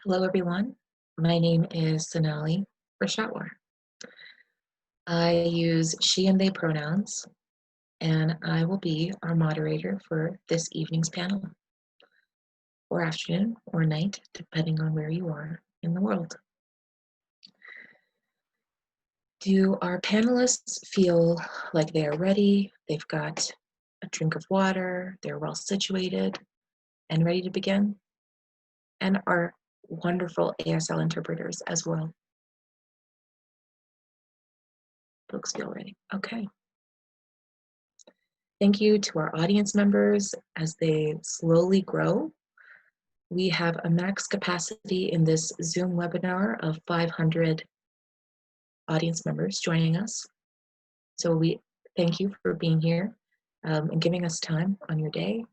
Hello, everyone. My name is Sonali Rashawar. I use she and they pronouns, and I will be our moderator for this evening's panel, or afternoon, or night, depending on where you are in the world. Do our panelists feel like they are ready? They've got a drink of water, they're well situated, and ready to begin? And our wonderful ASL interpreters as well. Folks feel ready. Okay. Thank you to our audience members as they slowly grow. We have a max capacity in this Zoom webinar of 500 audience members joining us. So we thank you for being here and giving us time on your day.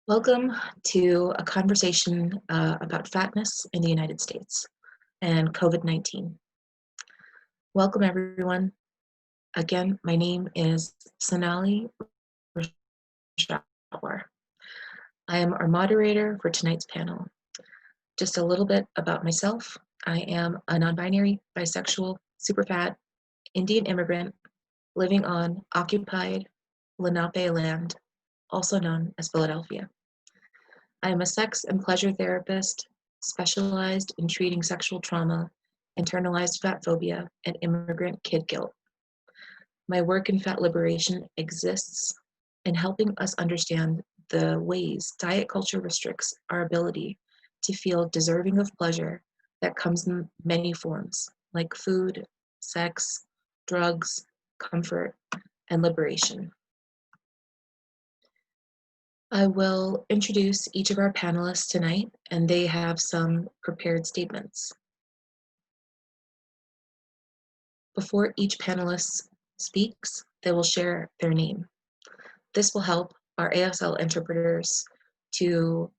Welcome to a conversation about fatness in the United States and COVID-19. Welcome, everyone. Again, my name is Sonali Rashawar. I am our moderator for tonight's panel. Just a little bit about myself. I am a non-binary, bisexual, super fat, Indian immigrant living on occupied Lenape land, also known as Philadelphia. I am a sex and pleasure therapist specialized in treating sexual trauma, internalized fat phobia, and immigrant kid guilt. My work in fat liberation exists in helping us understand the ways diet culture restricts our ability to feel deserving of pleasure that comes in many forms, like food, sex, drugs, comfort, and liberation. I will introduce each of our panelists tonight, and they have some prepared statements. Before each panelist speaks, they will share their name. This will help our ASL interpreters to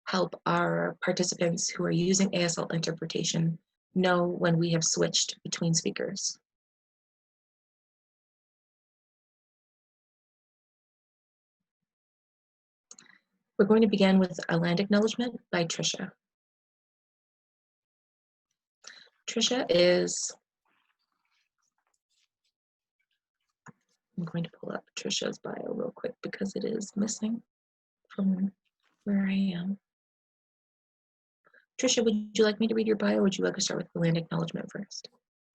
help our participants who are using ASL interpretation know when we have switched between speakers. We're going to begin with a land acknowledgement by Tricia. Tricia is, I'm going to pull up Tricia's bio real quick because it is missing from where I am. Tricia, would you like me to read your bio, or would you like to start with the land acknowledgement first?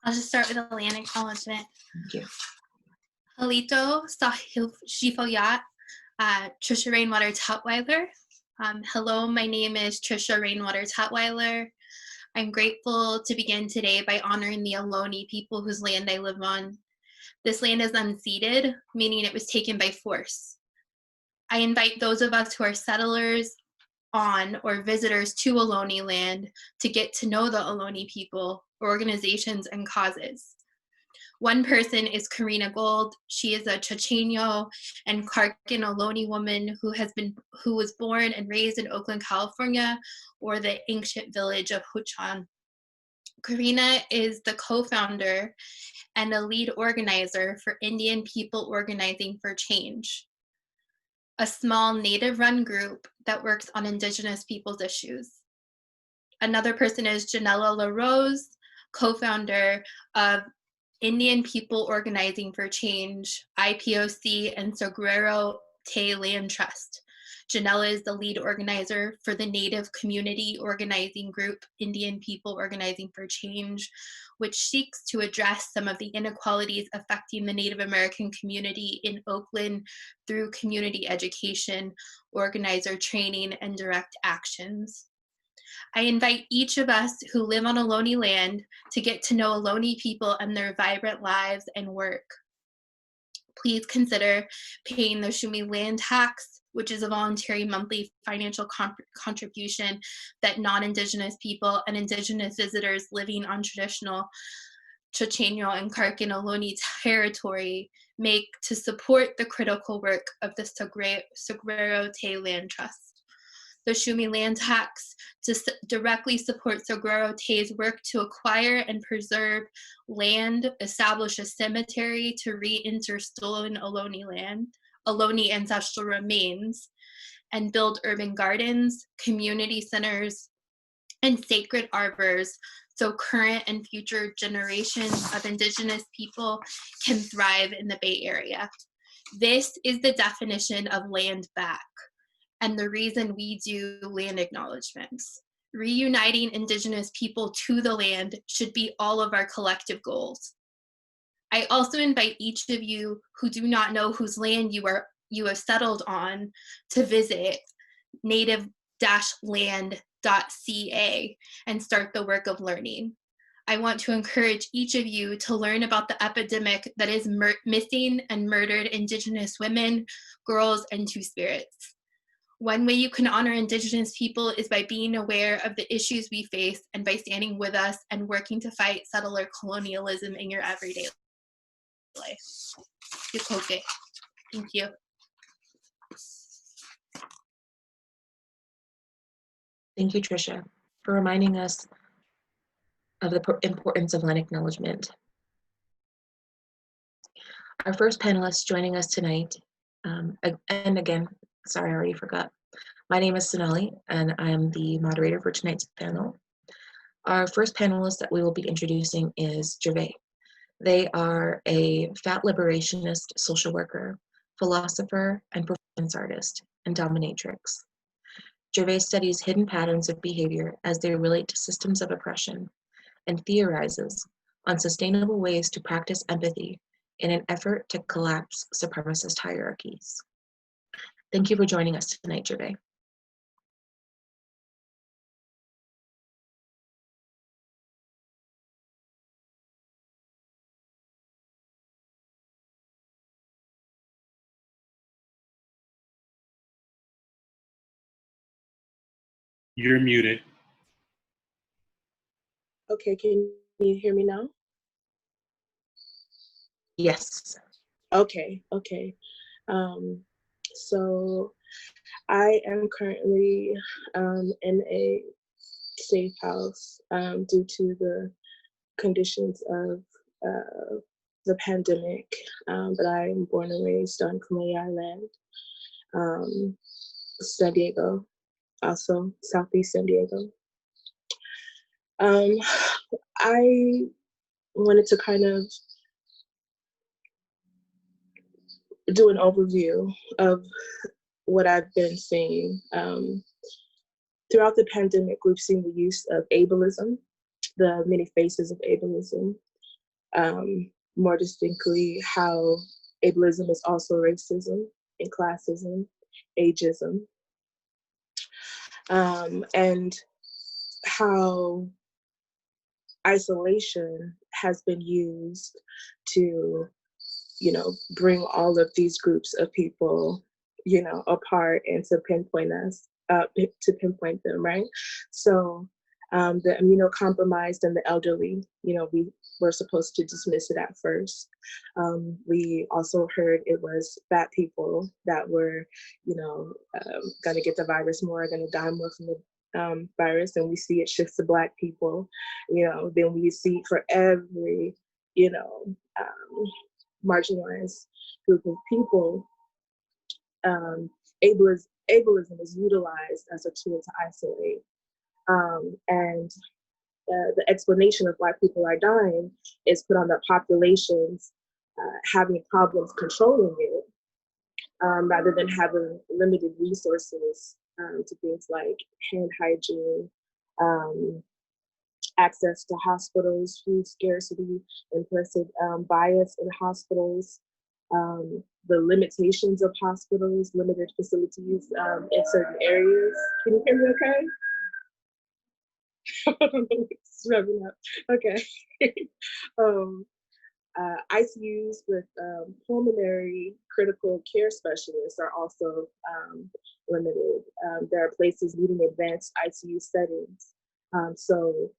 I'll just start with a land acknowledgement. Thank you. Halito Sahil Shifayat, Trisha Rainwater Tutwiler. Hello, my name is Trisha Rainwater Tutwiler. I'm grateful to begin today by honoring the Ohlone people whose land I live on. This land is unceded, meaning it was taken by force. I invite those of us who are settlers on or visitors to Ohlone land to get to know the Ohlone people, organizations, and causes. One person is Karina Gold. She is a Chochenyo and Karkin Ohlone woman who was born and raised in Oakland, California, or the ancient village of Huchan. Karina is the co-founder and the lead organizer for Indian People Organizing for Change, a small Native-run group that works on Indigenous people's issues. Another person is Janella LaRose, co-founder of Indian People Organizing for Change, IPOC, and Saguaro Te Land Trust. Janella is the lead organizer for the Native community organizing group, Indian People Organizing for Change, which seeks to address some of the inequalities affecting the Native American community in Oakland through community education, organizer training, and direct actions. I invite each of us who live on Ohlone land to get to know Ohlone people and their vibrant lives and work. Please consider paying the Shumi land tax, which is a voluntary monthly financial contribution that non-Indigenous people and Indigenous visitors living on traditional Chochenyo and Karkin Ohlone territory make to support the critical work of the Saguaro Te Land Trust. The Shumi land tax to directly support Saguaro Te's work to acquire and preserve land, establish a cemetery to reinter stolen Ohlone land, Ohlone ancestral remains, and build urban gardens, community centers, and sacred arbors so current and future generations of Indigenous people can thrive in the Bay Area. This is the definition of land back and the reason we do land acknowledgements. Reuniting Indigenous people to the land should be all of our collective goals. I also invite each of you who do not know whose land you have settled on to visit native-land.ca and start the work of learning. I want to encourage each of you to learn about the epidemic that is missing and murdered Indigenous women, girls, and Two-Spirits. One way you can honor Indigenous people is by being aware of the issues we face and by standing with us and working to fight settler colonialism in your everyday life. Thank you. Thank you, Tricia, for reminding us of the importance of land acknowledgement. Our first panelist joining us tonight, and again, sorry, I already forgot. My name is Sonali, and I am the moderator for tonight's panel. Our first panelist that we will be introducing is Gervais. They are a fat liberationist social worker, philosopher, and performance artist, and dominatrix. Gervais studies hidden patterns of behavior as they relate to systems of oppression and theorizes on sustainable ways to practice empathy in an effort to collapse supremacist hierarchies. Thank you for joining us tonight, Gervais. You're muted. Okay, can you hear me now? Yes. Okay. So I am currently in a safe house due to the conditions of the pandemic, but I am born and raised on Kamei Island, San Diego, also Southeast San Diego. I wanted to kind of do an overview of what I've been seeing. Throughout the pandemic, we've seen the use of ableism, the many faces of ableism. More distinctly, how ableism is also racism and classism, ageism, and how isolation has been used to, bring all of these groups of people, apart and to pinpoint them, right? So the immunocompromised and the elderly, we were supposed to dismiss it at first. We also heard it was fat people that were, gonna get the virus more, gonna die more from the virus, and we see it shifts to Black people, then we see for every, marginalized group of people, ableism is utilized as a tool to isolate. And the explanation of why people are dying is put on the populations having problems controlling it, rather than having limited resources to things like hand hygiene, access to hospitals, food scarcity, implicit bias in hospitals, the limitations of hospitals, limited facilities in certain areas. Can you hear me okay? It's revving up. Okay. ICUs with pulmonary critical care specialists are also limited. There are places needing advanced ICU settings. So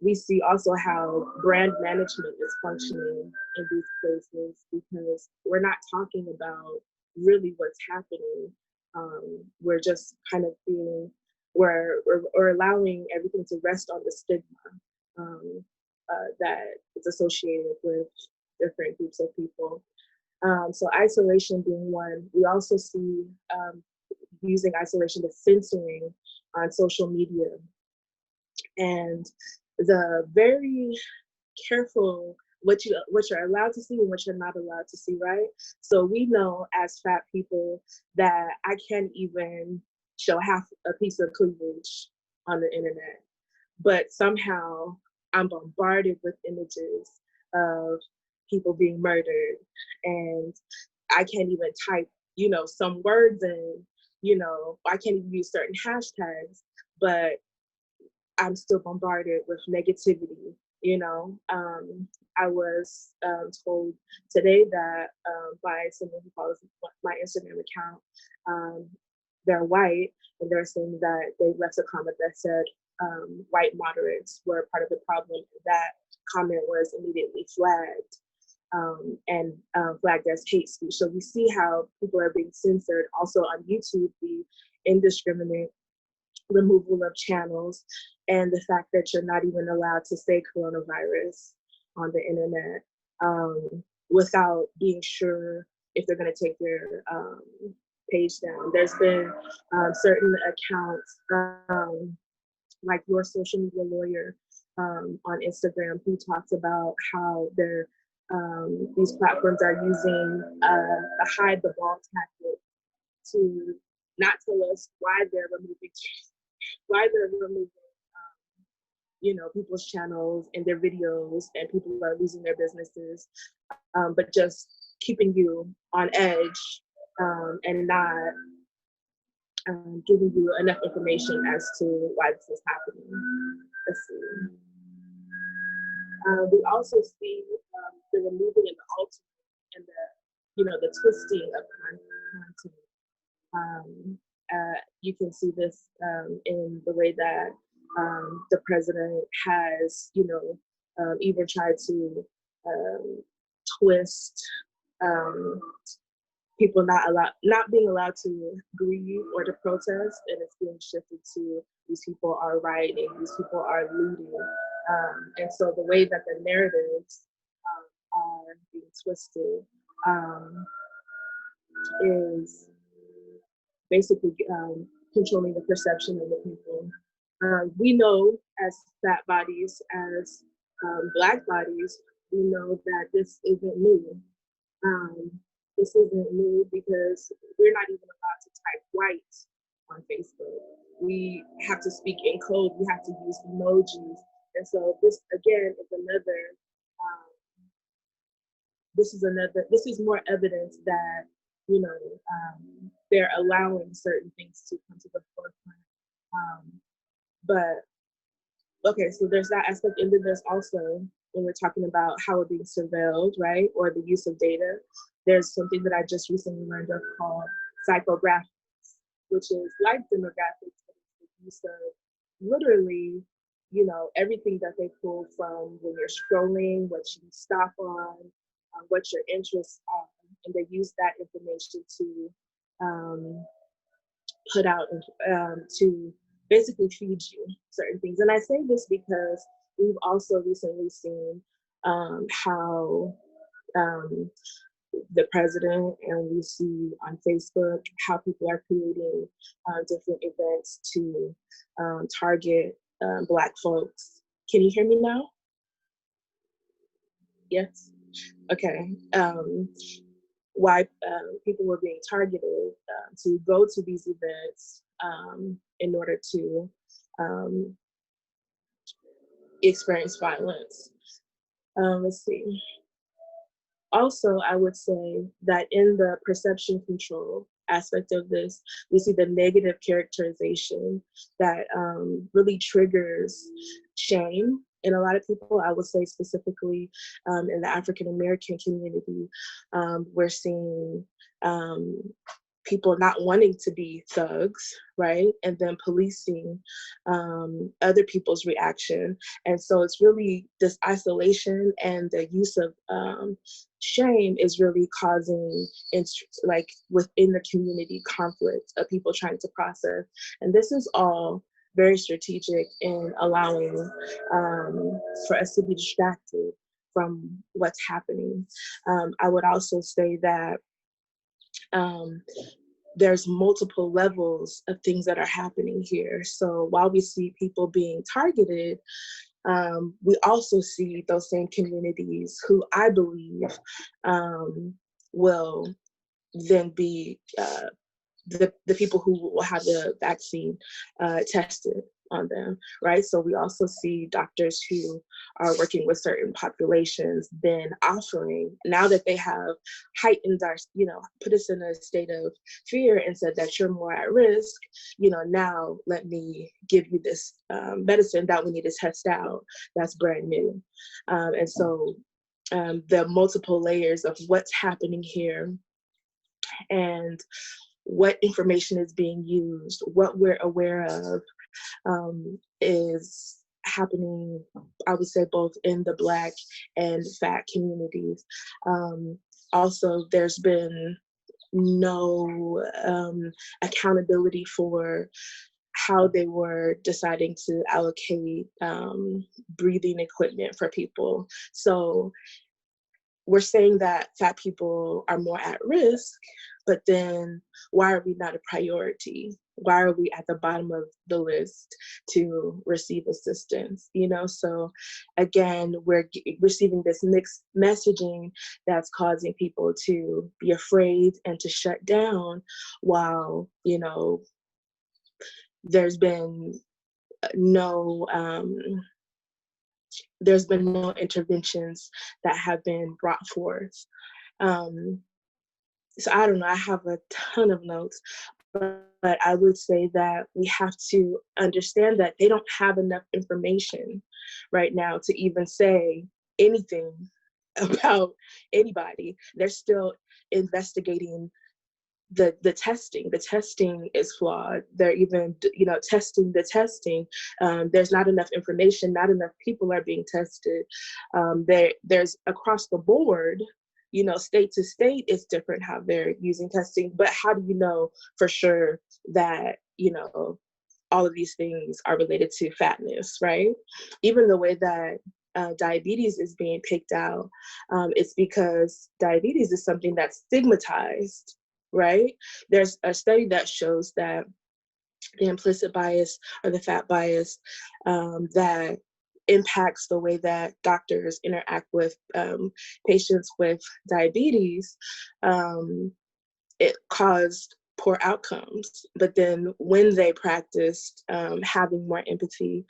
we see also how brand management is functioning in these places, because we're not talking about really what's happening. We're just kind of we're allowing everything to rest on the stigma that is associated with different groups of people. So isolation being one. We also see using isolation as censoring on social media, and the very careful what you're allowed to see and what you're not allowed to see, right? So we know as fat people that I can't even show half a piece of cleavage on the internet, but somehow I'm bombarded with images of people being murdered, and I can't even type, some words in, I can't even use certain hashtags, but I'm still bombarded with negativity. I was told today that by someone who follows my Instagram account, they're white, and they're saying that they left a comment that said white moderates were part of the problem. That comment was immediately flagged and flagged as hate speech. So we see how people are being censored. Also on YouTube, the indiscriminate removal of channels, and the fact that you're not even allowed to say coronavirus on the internet without being sure if they're going to take your page down. There's been certain accounts, like Your Social Media Lawyer on Instagram, who talks about how these platforms are using the hide the ball tactic to not tell us why they're removing people's channels and their videos, and people are losing their businesses, but just keeping you on edge and not giving you enough information as to why this is happening. Let's see. We also see the removing and the altering and the twisting of content. You can see this in the way that the president has, even tried to twist people not being allowed to grieve or to protest, and it's being shifted to these people are rioting, these people are looting, and so the way that the narratives are being twisted is basically controlling the perception of the people. We know as fat bodies, as Black bodies, we know that this isn't new. This isn't new because we're not even allowed to type white on Facebook. We have to speak in code. We have to use emojis. And so this again is this is more evidence that, they're allowing certain things to come to the forefront. But okay, so there's that aspect, and then there's also, when we're talking about how we're being surveilled, right, or the use of data, there's something that I just recently learned of called psychographics, which is like demographics, but it's the use of literally, everything that they pull from when you're scrolling, what you stop on, what your interests are, and they use that information to put out to basically feed you certain things. And I say this because we've also recently seen how the president, and we see on Facebook how people are creating different events to target Black folks. Can you hear me now? Yes? Okay. Why people were being targeted to go to these events in order to experience violence. Let's see. Also, I would say that in the perception control aspect of this, we see the negative characterization that really triggers shame. And a lot of people, I would say specifically in the African American community, we're seeing people not wanting to be thugs, right? And then policing other people's reaction. And so it's really this isolation and the use of shame is really causing, like within the community, conflict of people trying to process. And this is all very strategic in allowing for us to be distracted from what's happening. I would also say that there's multiple levels of things that are happening here. So while we see people being targeted, we also see those same communities who I believe will then be the people who will have the vaccine tested on them, right? So we also see doctors who are working with certain populations then offering, now that they have heightened our, put us in a state of fear and said that you're more at risk, now let me give you this medicine that we need to test out that's brand new. And so the multiple layers of what's happening here and what information is being used, what we're aware of, is happening, I would say, both in the Black and Fat communities. Also, there's been no accountability for how they were deciding to allocate breathing equipment for people. So we're saying that fat people are more at risk, but then why are we not a priority? Why are we at the bottom of the list to receive assistance? So again, we're receiving this mixed messaging that's causing people to be afraid and to shut down, while, there's been no interventions that have been brought forth. So I don't know, I have a ton of notes, but I would say that we have to understand that they don't have enough information right now to even say anything about anybody. They're still investigating the testing. The testing is flawed. They're even, testing the testing. There's not enough information, not enough people are being tested. There's across the board, state to state, it's different how they're using testing, but how do you know for sure that, all of these things are related to fatness, right? Even the way that diabetes is being picked out, it's because diabetes is something that's stigmatized, right? There's a study that shows that the implicit bias or the fat bias that impacts the way that doctors interact with patients with diabetes, it caused poor outcomes. But then when they practiced having more empathy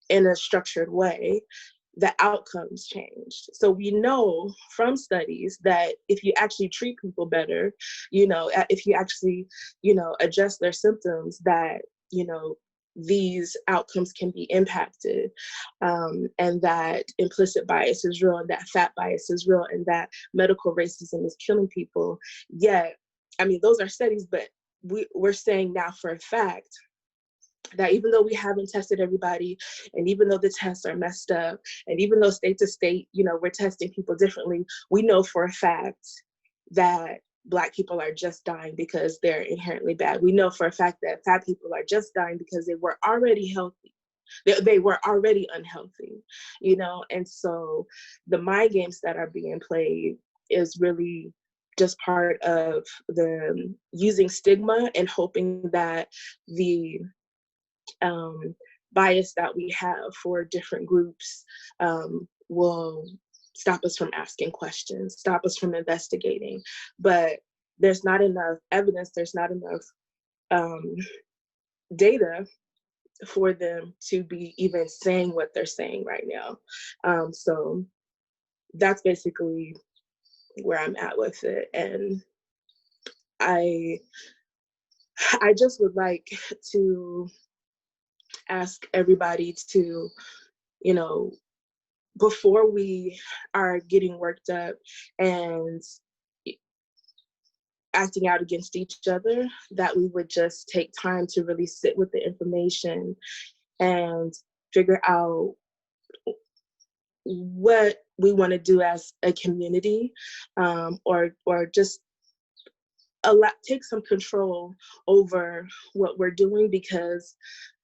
in a structured way, the outcomes changed. So we know from studies that if you actually treat people better, if you actually, address their symptoms, that, these outcomes can be impacted, and that implicit bias is real, and that fat bias is real, and that medical racism is killing people. Yet, those are studies, but we're saying now for a fact that even though we haven't tested everybody, and even though the tests are messed up, and even though state to state, we're testing people differently, we know for a fact that Black people are just dying because they're inherently bad. We know for a fact that fat people are just dying because they were already healthy. They were already unhealthy, and so the mind games that are being played is really just part of the using stigma and hoping that the bias that we have for different groups will stop us from asking questions, stop us from investigating. But there's not enough evidence, there's not enough data for them to be even saying what they're saying right now. So that's basically where I'm at with it. And I just would like to ask everybody to, before we are getting worked up and acting out against each other, that we would just take time to really sit with the information and figure out what we want to do as a community, or just take some control over what we're doing, because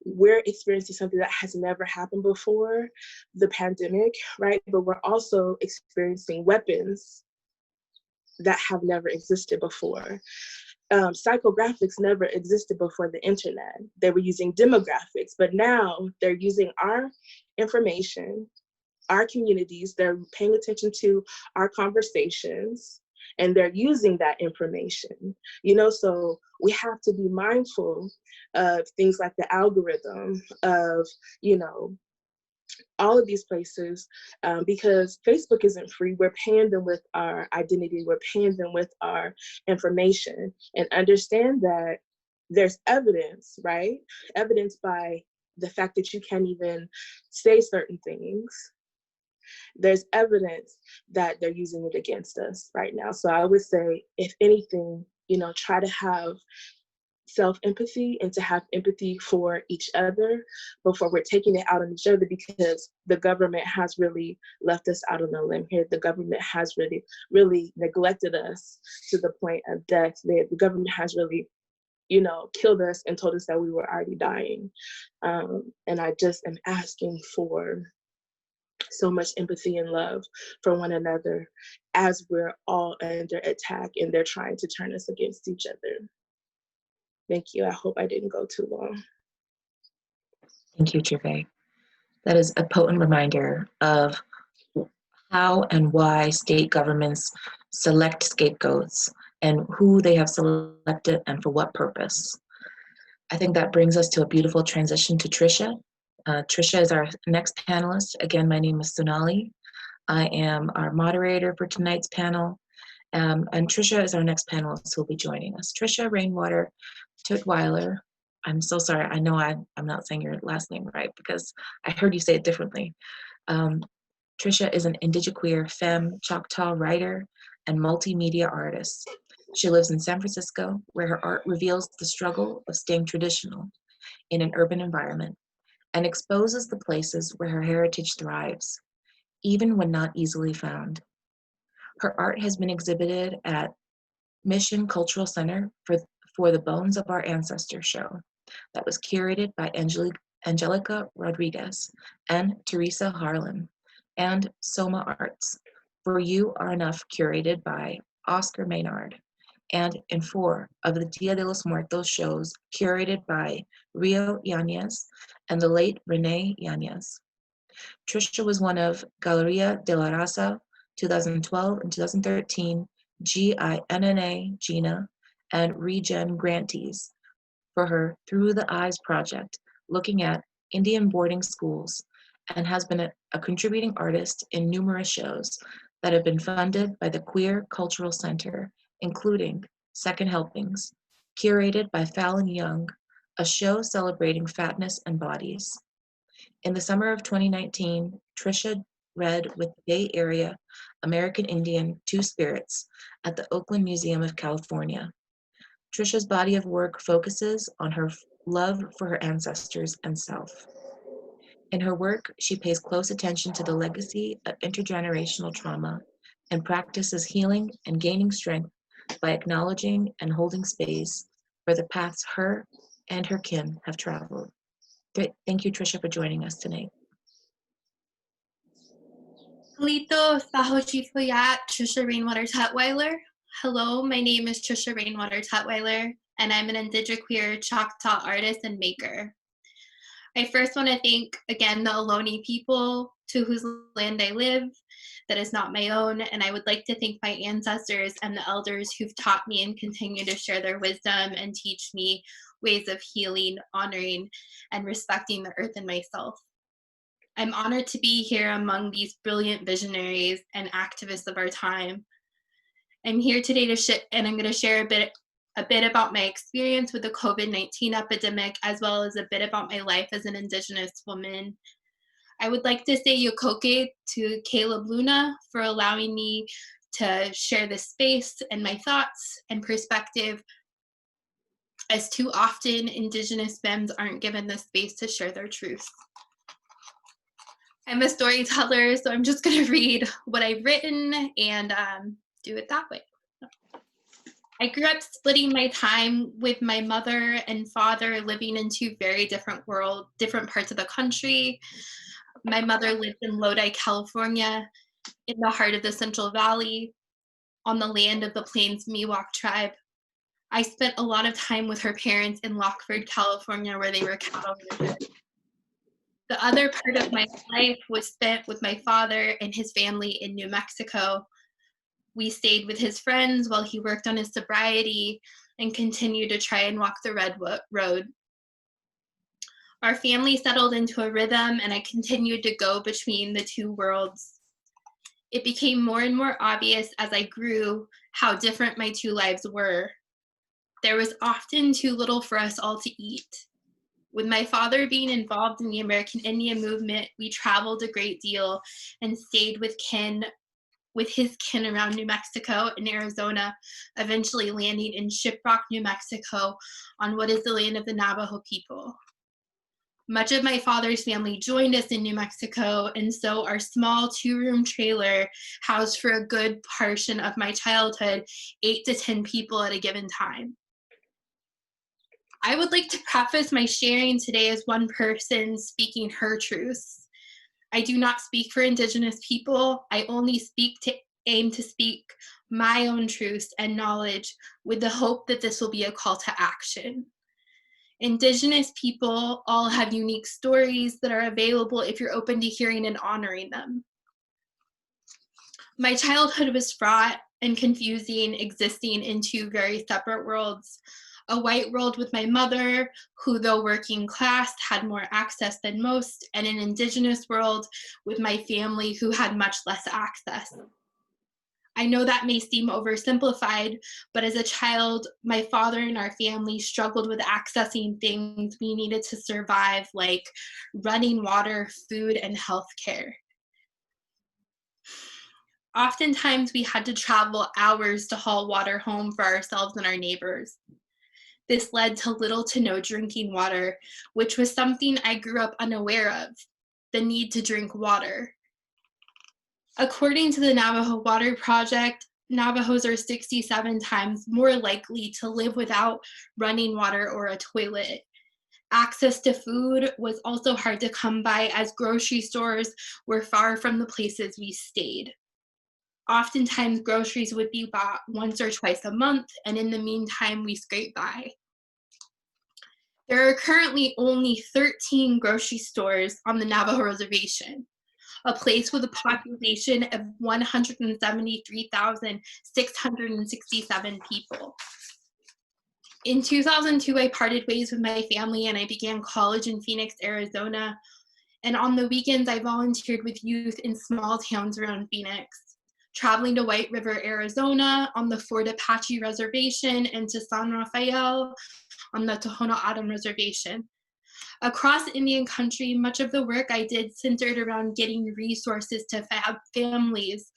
we're experiencing something that has never happened before, the pandemic, right? But we're also experiencing weapons that have never existed before. psychographics never existed before the internet. They were using demographics, but now they're using our information, our communities, they're paying attention to our conversations, and they're using that information, so we have to be mindful of things like the algorithm of, all of these places, because Facebook isn't free. We're paying them with our identity. We're paying them with our information, and understand that there's evidence, right? Evidence by the fact that you can't even say certain things. There's evidence that they're using it against us right now. So I would say, if anything, try to have self-empathy and to have empathy for each other before we're taking it out on each other, because the government has really left us out on a limb here. The government has really, really neglected us to the point of death. The government has really, killed us and told us that we were already dying. And I just am asking for so much empathy and love for one another as we're all under attack and they're trying to turn us against each other. Thank you. I hope I didn't go too long. Thank you, Gervais. That is a potent reminder of how and why state governments select scapegoats and who they have selected and for what purpose. I think that brings us to a beautiful transition to Tricia. Tricia is our next panelist. Again, my name is Sonali. I am our moderator for tonight's panel. And Tricia is our next panelist who will be joining us. Tricia Rainwater Tutwiler. I'm so sorry. I know I'm not saying your last name right because I heard you say it differently. Tricia is an indigiqueer femme Choctaw writer and multimedia artist. She lives in San Francisco, where her art reveals the struggle of staying traditional in an urban environment and exposes the places where her heritage thrives, even when not easily found. Her art has been exhibited at Mission Cultural Center for the Bones of Our Ancestors show that was curated by Angelica Rodriguez and Teresa Harlan, and Soma Arts, For You Are Enough, curated by Oscar Maynard, and in 4 of the Dia de los Muertos shows curated by Rio Yanez and the late Renee Yanez. Tricia was one of Galeria de la Raza 2012 and 2013 GINNA GINA and Regen grantees for her Through the Eyes project, looking at Indian boarding schools, and has been a contributing artist in numerous shows that have been funded by the Queer Cultural Center, including Second Helpings, curated by Fallon Young, a show celebrating fatness and bodies. In the summer of 2019, Tricia read with Bay Area American Indian Two Spirits at the Oakland Museum of California. Tricia's body of work focuses on her love for her ancestors and self. In her work, she pays close attention to the legacy of intergenerational trauma and practices healing and gaining strength by acknowledging and holding space for the paths her and her kin have traveled. Thank you, Tricia, for joining us tonight. Halito Sahochifuyat Trisha Rainwater Tutwiler. Hello, my name is Trisha Rainwater Tutwiler, and I'm an indigiqueer Choctaw artist and maker. I first want to thank again the Ohlone people to whose land I live, that is not my own, and I would like to thank my ancestors and the elders who've taught me and continue to share their wisdom and teach me ways of healing, honoring, and respecting the earth and myself. I'm honored to be here among these brilliant visionaries and activists of our time. I'm here today and I'm going to share a bit about my experience with the COVID-19 epidemic, as well as a bit about my life as an Indigenous woman. I would like to say yokoke to Caleb Luna for allowing me to share this space and my thoughts and perspective, as too often Indigenous femmes aren't given the space to share their truth. I'm a storyteller, so I'm just going to read what I've written and do it that way. I grew up splitting my time with my mother and father, living in 2 very different parts of the country. My mother lived in Lodi, California, in the heart of the Central Valley, on the land of the Plains Miwok tribe. I spent a lot of time with her parents in Lockford, California, where they were cattle raisers. The other part of my life was spent with my father and his family in New Mexico. We stayed with his friends while he worked on his sobriety and continued to try and walk the red road. Our family settled into a rhythm, and I continued to go between the two worlds. It became more and more obvious as I grew how different my two lives were. There was often too little for us all to eat. With my father being involved in the American Indian movement, we traveled a great deal and stayed with his kin around New Mexico and Arizona, eventually landing in Shiprock, New Mexico, on what is the land of the Navajo people. Much of my father's family joined us in New Mexico, and so our small 2-room trailer housed for a good portion of my childhood 8 to 10 people at a given time. I would like to preface my sharing today as one person speaking her truths. I do not speak for Indigenous people. I only aim to speak my own truths and knowledge with the hope that this will be a call to action. Indigenous people all have unique stories that are available if you're open to hearing and honoring them. My childhood was fraught and confusing, existing in two very separate worlds. A white world with my mother, who though working class had more access than most, and an Indigenous world with my family who had much less access. I know that may seem oversimplified, but as a child, my father and our family struggled with accessing things we needed to survive, like running water, food, and healthcare. Oftentimes, we had to travel hours to haul water home for ourselves and our neighbors. This led to little to no drinking water, which was something I grew up unaware of, the need to drink water. According to the Navajo Water Project, Navajos are 67 times more likely to live without running water or a toilet. Access to food was also hard to come by as grocery stores were far from the places we stayed. Oftentimes, groceries would be bought once or twice a month, and in the meantime, we scraped by. There are currently only 13 grocery stores on the Navajo Reservation, a place with a population of 173,667 people. In 2002, I parted ways with my family and I began college in Phoenix, Arizona. And on the weekends, I volunteered with youth in small towns around Phoenix, traveling to White River, Arizona on the Fort Apache Reservation and to San Rafael on the Tohono O'odham Reservation. Across Indian country, much of the work I did centered around getting resources to families.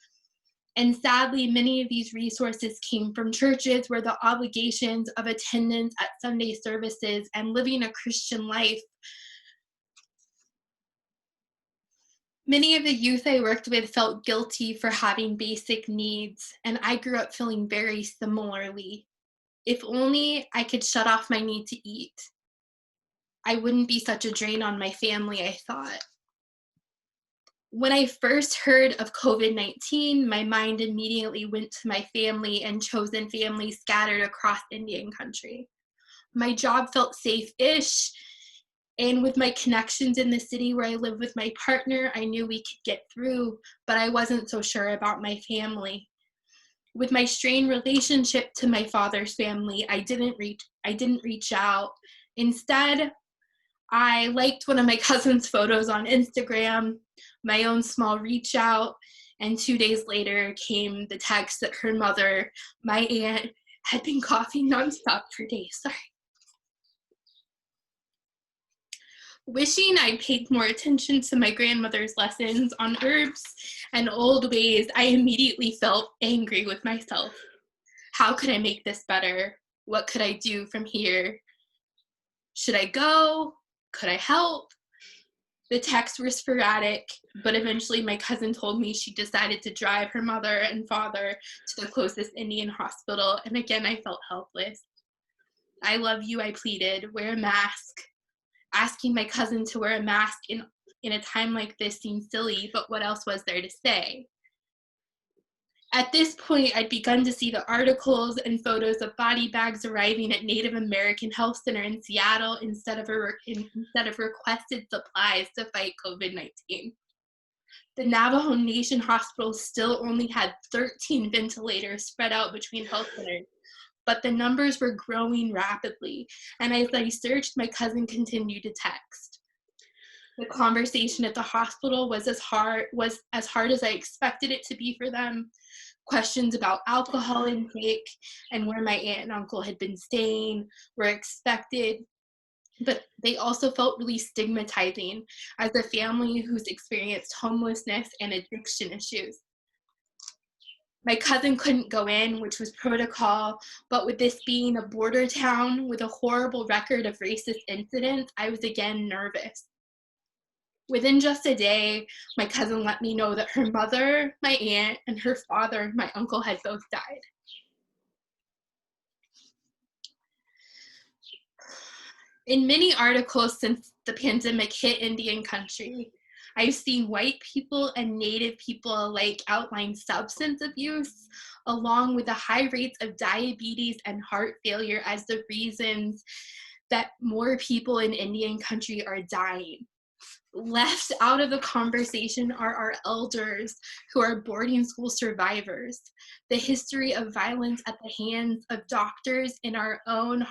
And sadly, many of these resources came from churches where the obligations of attendance at Sunday services and living a Christian life. Many of the youth I worked with felt guilty for having basic needs, and I grew up feeling very similarly. If only I could shut off my need to eat, I wouldn't be such a drain on my family, I thought. When I first heard of COVID-19, my mind immediately went to my family and chosen families scattered across Indian country. My job felt safe-ish, and with my connections in the city where I live with my partner, I knew we could get through, but I wasn't so sure about my family. With my strained relationship to my father's family, I didn't reach out. Instead, I liked one of my cousin's photos on Instagram, my own small reach out, and 2 days later came the text that her mother, my aunt, had been coughing nonstop for days. Sorry. Wishing I'd paid more attention to my grandmother's lessons on herbs and old ways, I immediately felt angry with myself. How could I make this better? What could I do from here? Should I go? Could I help? The texts were sporadic, but eventually my cousin told me she decided to drive her mother and father to the closest Indian hospital, and again I felt helpless. I love you, I pleaded. Wear a mask. Asking my cousin to wear a mask in a time like this seemed silly, but what else was there to say? At this point, I'd begun to see the articles and photos of body bags arriving at Native American Health Center in Seattle instead of requested supplies to fight COVID-19. The Navajo Nation Hospital still only had 13 ventilators spread out between health centers, but the numbers were growing rapidly, and as I searched, my cousin continued to text. The conversation at the hospital was as hard as I expected it to be for them. Questions about alcohol intake and where my aunt and uncle had been staying were expected, but they also felt really stigmatizing as a family who's experienced homelessness and addiction issues. My cousin couldn't go in, which was protocol, but with this being a border town with a horrible record of racist incidents, I was again nervous. Within just a day, my cousin let me know that her mother, my aunt, and her father, my uncle, had both died. In many articles since the pandemic hit Indian country, I've seen white people and Native people alike outline substance abuse, along with the high rates of diabetes and heart failure as the reasons that more people in Indian country are dying. Left out of the conversation are our elders who are boarding school survivors, the history of violence at the hands of doctors in our own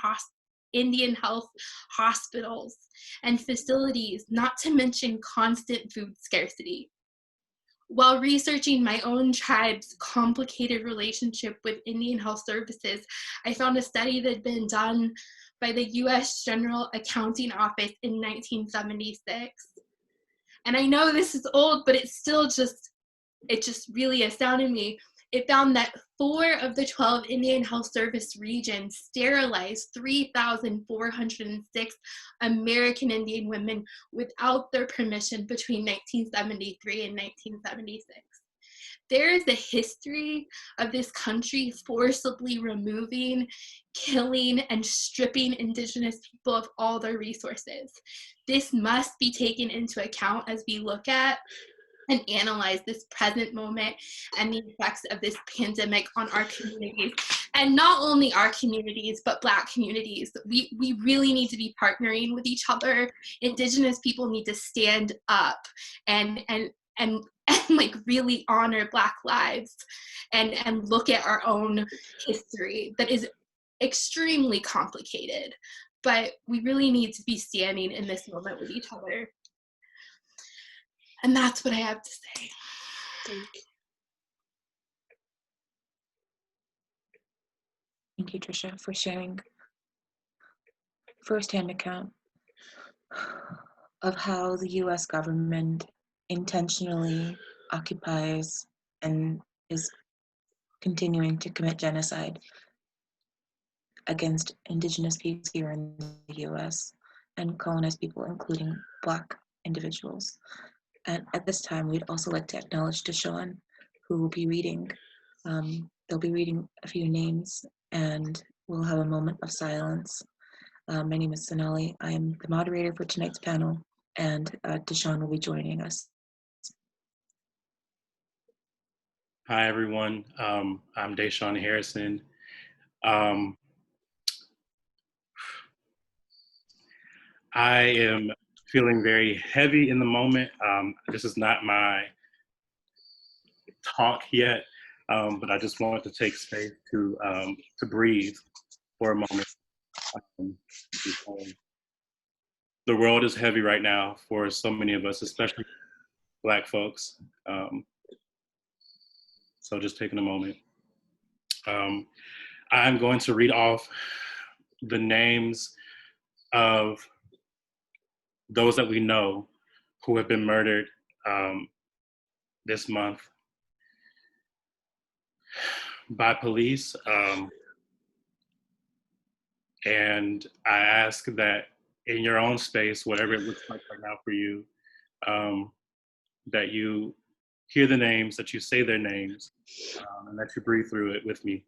Indian health hospitals and facilities, not to mention constant food scarcity. While researching my own tribe's complicated relationship with Indian health services, I found a study that had been done by the US General Accounting Office in 1976. And I know this is old, but it just really astounded me. It found that 4 of the 12 Indian Health Service regions sterilized 3,406 American Indian women without their permission between 1973 and 1976. There is a history of this country forcibly removing, killing, and stripping Indigenous people of all their resources. This must be taken into account as we look at and analyze this present moment and the effects of this pandemic on our communities. And not only our communities, but Black communities. We really need to be partnering with each other. Indigenous people need to stand up and like really honor Black lives and look at our own history that is extremely complicated. But we really need to be standing in this moment with each other. And that's what I have to say. Thank you, Tricia, for sharing firsthand account of how the US government intentionally occupies and is continuing to commit genocide against Indigenous peoples here in the US and colonized people, including Black individuals. And at this time, we'd also like to acknowledge Deshawn, who will be reading. They'll be reading a few names, and we'll have a moment of silence. My name is Sonali. I am the moderator for tonight's panel, and Deshawn will be joining us. Hi, everyone. I'm Deshawn Harrison. I am feeling very heavy in the moment. This is not my talk yet, but I just wanted to take space to breathe for a moment. The world is heavy right now for so many of us, especially Black folks. So just taking a moment. I'm going to read off the names of those that we know who have been murdered this month by police. And I ask that in your own space, whatever it looks like right now for you, that you hear the names, that you say their names, and that you breathe through it with me.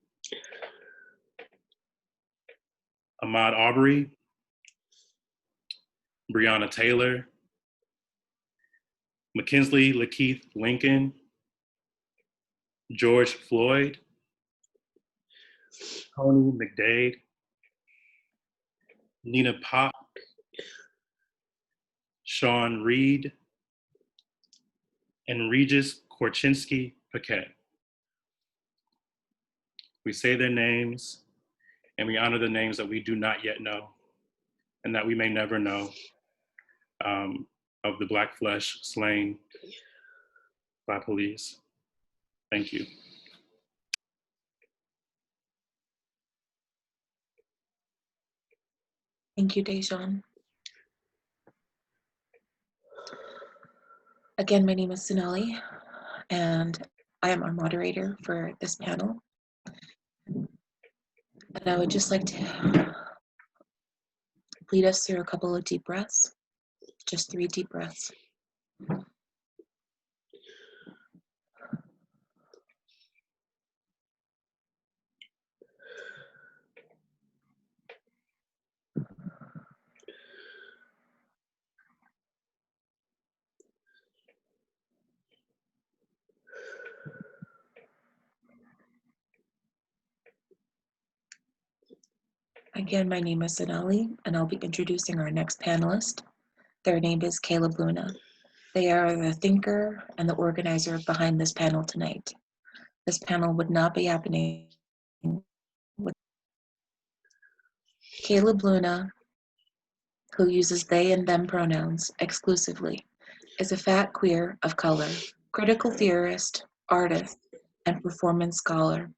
Ahmaud Arbery, Breonna Taylor, McKinsley Lakeith Lincoln, George Floyd, Tony McDade, Nina Pop, Sean Reed, and Regis Korchinski Paquette. We say their names and we honor the names that we do not yet know and that we may never know, of the Black flesh slain by police. Thank you. Thank you, Dejan. Again, my name is Sonali, and I am our moderator for this panel. And I would just like to lead us through a couple of deep breaths, just 3 deep breaths. Again, my name is Sonali, and I'll be introducing our next panelist. Their name is Caleb Luna. They are the thinker and the organizer behind this panel tonight. This panel would not be happening with Caleb Luna, who uses they and them pronouns exclusively, is a fat queer of color, critical theorist, artist, and performance scholar.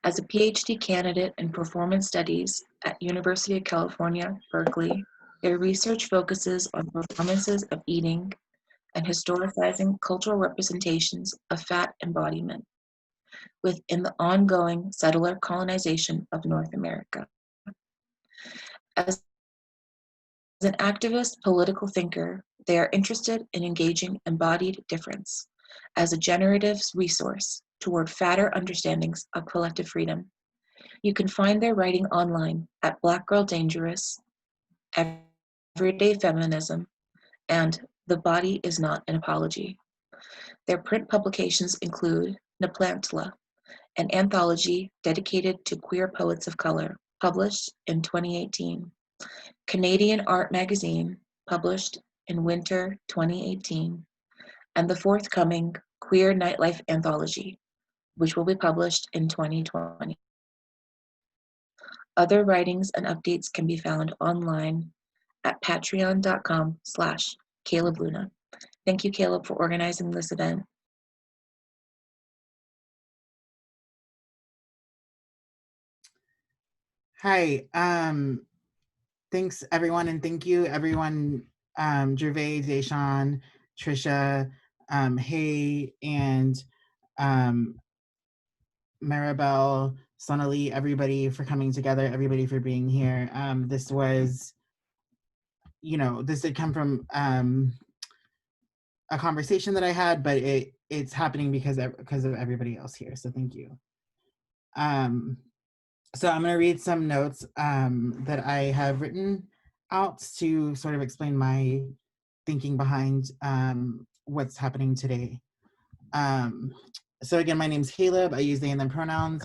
As a PhD candidate in performance studies at University of California, Berkeley, their research focuses on performances of eating and historicizing cultural representations of fat embodiment within the ongoing settler colonization of North America. As an activist political thinker, they are interested in engaging embodied difference as a generative resource toward fatter understandings of collective freedom. You can find their writing online at Black Girl Dangerous, Everyday Feminism, and The Body is Not an Apology. Their print publications include Neplantla, an anthology dedicated to queer poets of color, published in 2018. Canadian Art Magazine, published in winter 2018. And the forthcoming Queer Nightlife Anthology, which will be published in 2020. Other writings and updates can be found online at patreon.com/Caleb Luna. Thank you, Caleb, for organizing this event. Hi, thanks everyone, and thank you everyone, Gervais, Deshawn, Trisha, Hay, and Maribel, Sonali, everybody for coming together, everybody for being here. This was, this did come from a conversation that I had, but it's happening because of everybody else here. So thank you. So I'm going to read some notes that I have written out to sort of explain my thinking behind what's happening today. So again, my name's Caleb. I use they and them pronouns,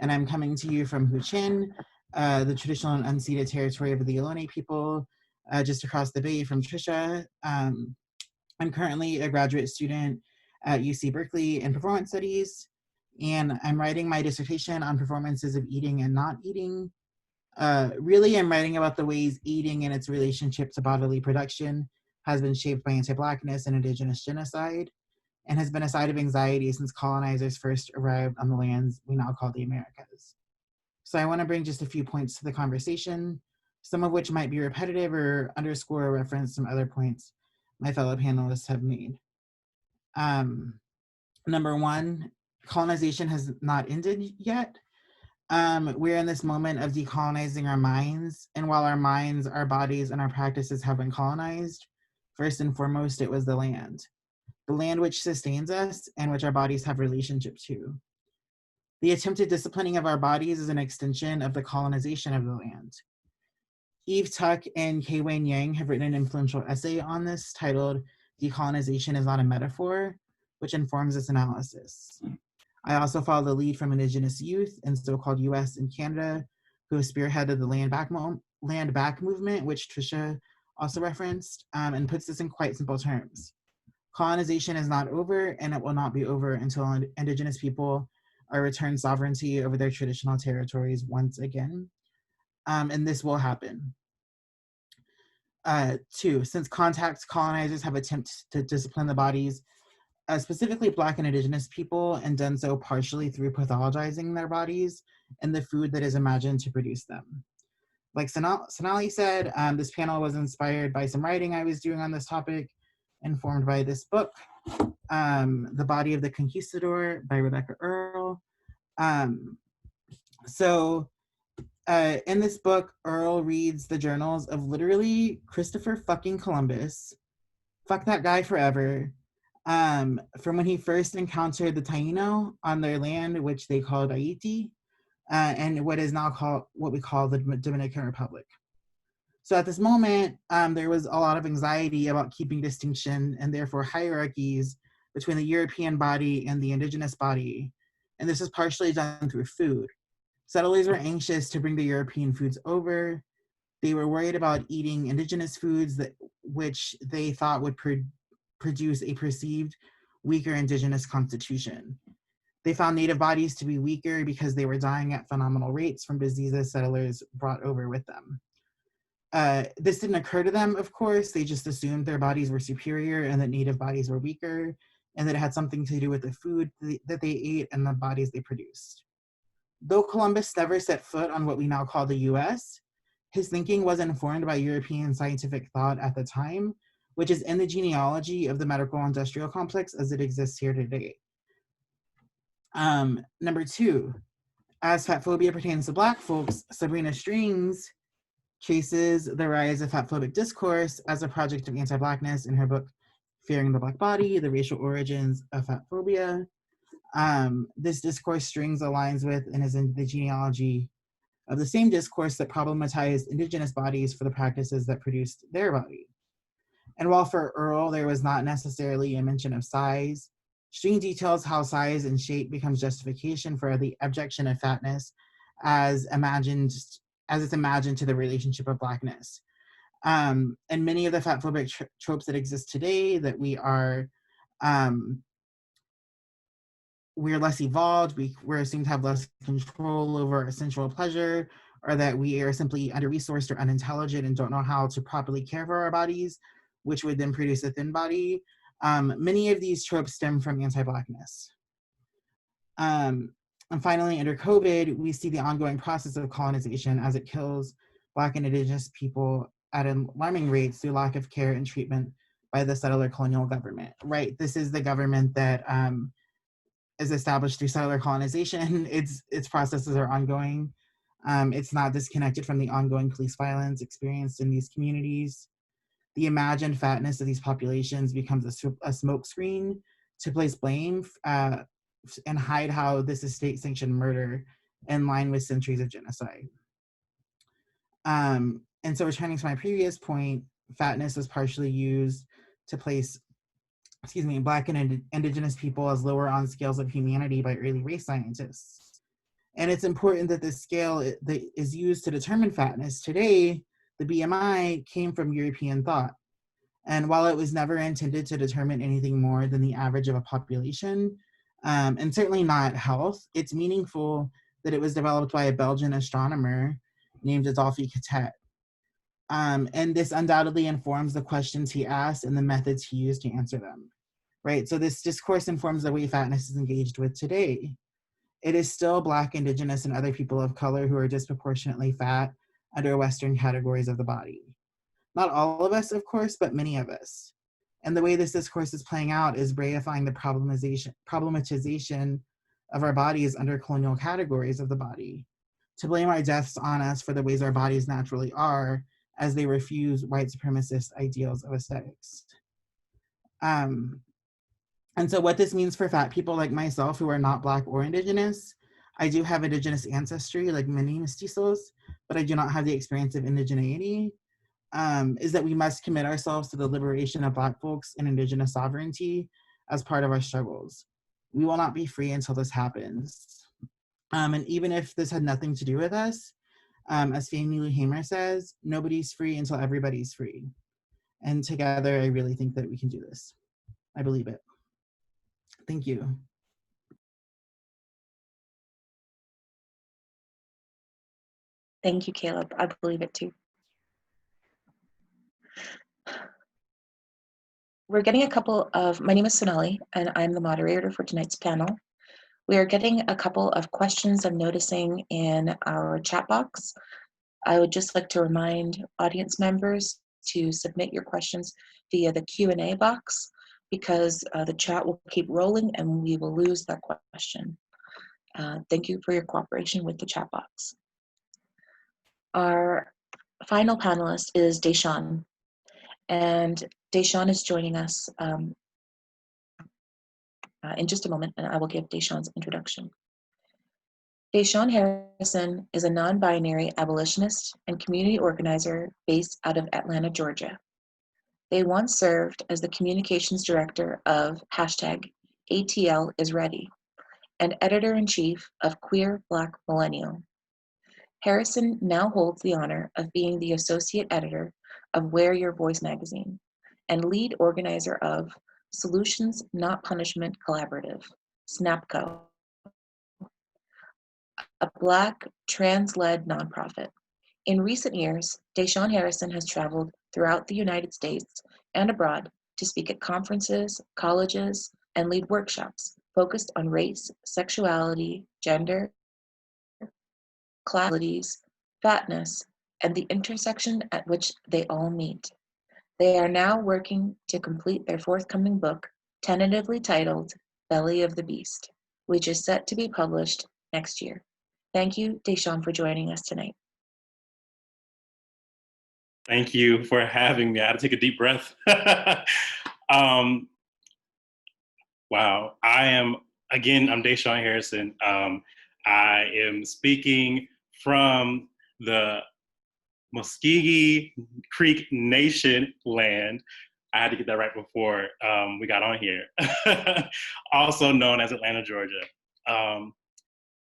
and I'm coming to you from Huichin, the traditional and unceded territory of the Ohlone people, just across the bay from Trisha. I'm currently a graduate student at UC Berkeley in performance studies, and I'm writing my dissertation on performances of eating and not eating. Really, I'm writing about the ways eating and its relationship to bodily production has been shaped by anti-Blackness and indigenous genocide, and has been a site of anxiety since colonizers first arrived on the lands we now call the Americas. So I want to bring just a few points to the conversation, some of which might be repetitive or underscore or reference some other points my fellow panelists have made. Number one, colonization has not ended yet. We're in this moment of decolonizing our minds, and while our minds, our bodies, and our practices have been colonized, first and foremost, it was the land which sustains us and which our bodies have relationship to. The attempted disciplining of our bodies is an extension of the colonization of the land. Eve Tuck and Kei Wen Yang have written an influential essay on this titled "Decolonization is Not a Metaphor," which informs this analysis. I also follow the lead from Indigenous youth in so-called US and Canada, who have spearheaded the land back movement, which Trisha also referenced, and puts this in quite simple terms. Colonization is not over, and it will not be over until Indigenous people are returned sovereignty over their traditional territories once again. And this will happen. 2, since contact colonizers have attempted to discipline the bodies, specifically Black and Indigenous people, and done so partially through pathologizing their bodies and the food that is imagined to produce them. Like Sonali said, this panel was inspired by some writing I was doing on this topic, informed by this book, The Body of the Conquistador by Rebecca Earle. In this book, Earle reads the journals of literally Christopher fucking Columbus, fuck that guy forever, from when he first encountered the Taino on their land, which they called Haiti, and what is now called, what we call the Dominican Republic. So at this moment, there was a lot of anxiety about keeping distinction and therefore hierarchies between the European body and the Indigenous body. And this is partially done through food. Settlers were anxious to bring the European foods over. They were worried about eating Indigenous foods which they thought would produce a perceived weaker Indigenous constitution. They found native bodies to be weaker because they were dying at phenomenal rates from diseases settlers brought over with them. This didn't occur to them, of course. They just assumed their bodies were superior and that native bodies were weaker, and that it had something to do with the food that they ate and the bodies they produced. Though Columbus never set foot on what we now call the US, his thinking was informed by European scientific thought at the time, which is in the genealogy of the medical industrial complex as it exists here today. Number 2, as fat phobia pertains to Black folks, Sabrina Strings traces the rise of fatphobic discourse as a project of anti-Blackness in her book, Fearing the Black Body, The Racial Origins of Fat Phobia. This discourse Strings aligns with and is in the genealogy of the same discourse that problematized Indigenous bodies for the practices that produced their body. And while for Earle, there was not necessarily a mention of size, String details how size and shape becomes justification for the abjection of fatness as it's imagined to the relationship of Blackness. And many of the fatphobic tropes that exist today, that we're less evolved, we're assumed to have less control over our sensual pleasure, or that we are simply under-resourced or unintelligent and don't know how to properly care for our bodies, which would then produce a thin body. Many of these tropes stem from anti-Blackness. And finally, under COVID, we see the ongoing process of colonization as it kills Black and Indigenous people at alarming rates through lack of care and treatment by the settler colonial government, right? This is the government that is established through settler colonization. Its processes are ongoing. It's not disconnected from the ongoing police violence experienced in these communities. The imagined fatness of these populations becomes a smokescreen to place blame and hide how this is state-sanctioned murder in line with centuries of genocide. And so returning to my previous point, fatness was partially used to place, Black and Indigenous people as lower on scales of humanity by early race scientists. And it's important that this scale that is used to determine fatness today, the BMI, came from European thought. And while it was never intended to determine anything more than the average of a population, and certainly not health, it's meaningful that it was developed by a Belgian astronomer named Adolphe Catet. And this undoubtedly informs the questions he asked and the methods he used to answer them, right? So this discourse informs the way fatness is engaged with today. It is still Black, Indigenous, and other people of color who are disproportionately fat under Western categories of the body. Not all of us, of course, but many of us. And the way this discourse is playing out is reifying the problematization of our bodies under colonial categories of the body, to blame our deaths on us for the ways our bodies naturally are, as they refuse white supremacist ideals of aesthetics. And so what this means for fat people like myself who are not Black or Indigenous, I do have Indigenous ancestry like many mestizos, but I do not have the experience of indigeneity, is that we must commit ourselves to the liberation of Black folks and Indigenous sovereignty as part of our struggles. We will not be free until this happens. And even if this had nothing to do with us, as Fannie Lou Hamer says, nobody's free until everybody's free. And together, I really think that we can do this. I believe it. Thank you. Thank you, Caleb. I believe it too. We're getting a couple of, my name is Sonali, and I'm the moderator for tonight's panel. We are getting a couple of questions I'm noticing in our chat box. I would just like to remind audience members to submit your questions via the Q&A box, because the chat will keep rolling and we will lose that question. Thank you for your cooperation with the chat box. Our final panelist is Deshawn, and Deshawn is joining us in just a moment, and I will give Deshawn's introduction. Deshawn Harrison is a non-binary abolitionist and community organizer based out of Atlanta, Georgia. They once served as the communications director of #ATLisReady and editor-in-chief of Queer Black Millennial. Harrison now holds the honor of being the associate editor of Wear Your Voice magazine and lead organizer of Solutions Not Punishment Collaborative, SNAPCO, a Black trans-led nonprofit. In recent years, Deshawn Harrison has traveled throughout the United States and abroad to speak at conferences, colleges, and lead workshops focused on race, sexuality, gender, class, fatness, and the intersection at which they all meet. They are now working to complete their forthcoming book, tentatively titled Belly of the Beast, which is set to be published next year. Thank you, Deshawn, for joining us tonight. Thank you for having me. I had to take a deep breath. Wow, I'm Deshawn Harrison. I am speaking from the Muskogee Creek Nation land. I had to get that right before we got on here. Also known as Atlanta, Georgia.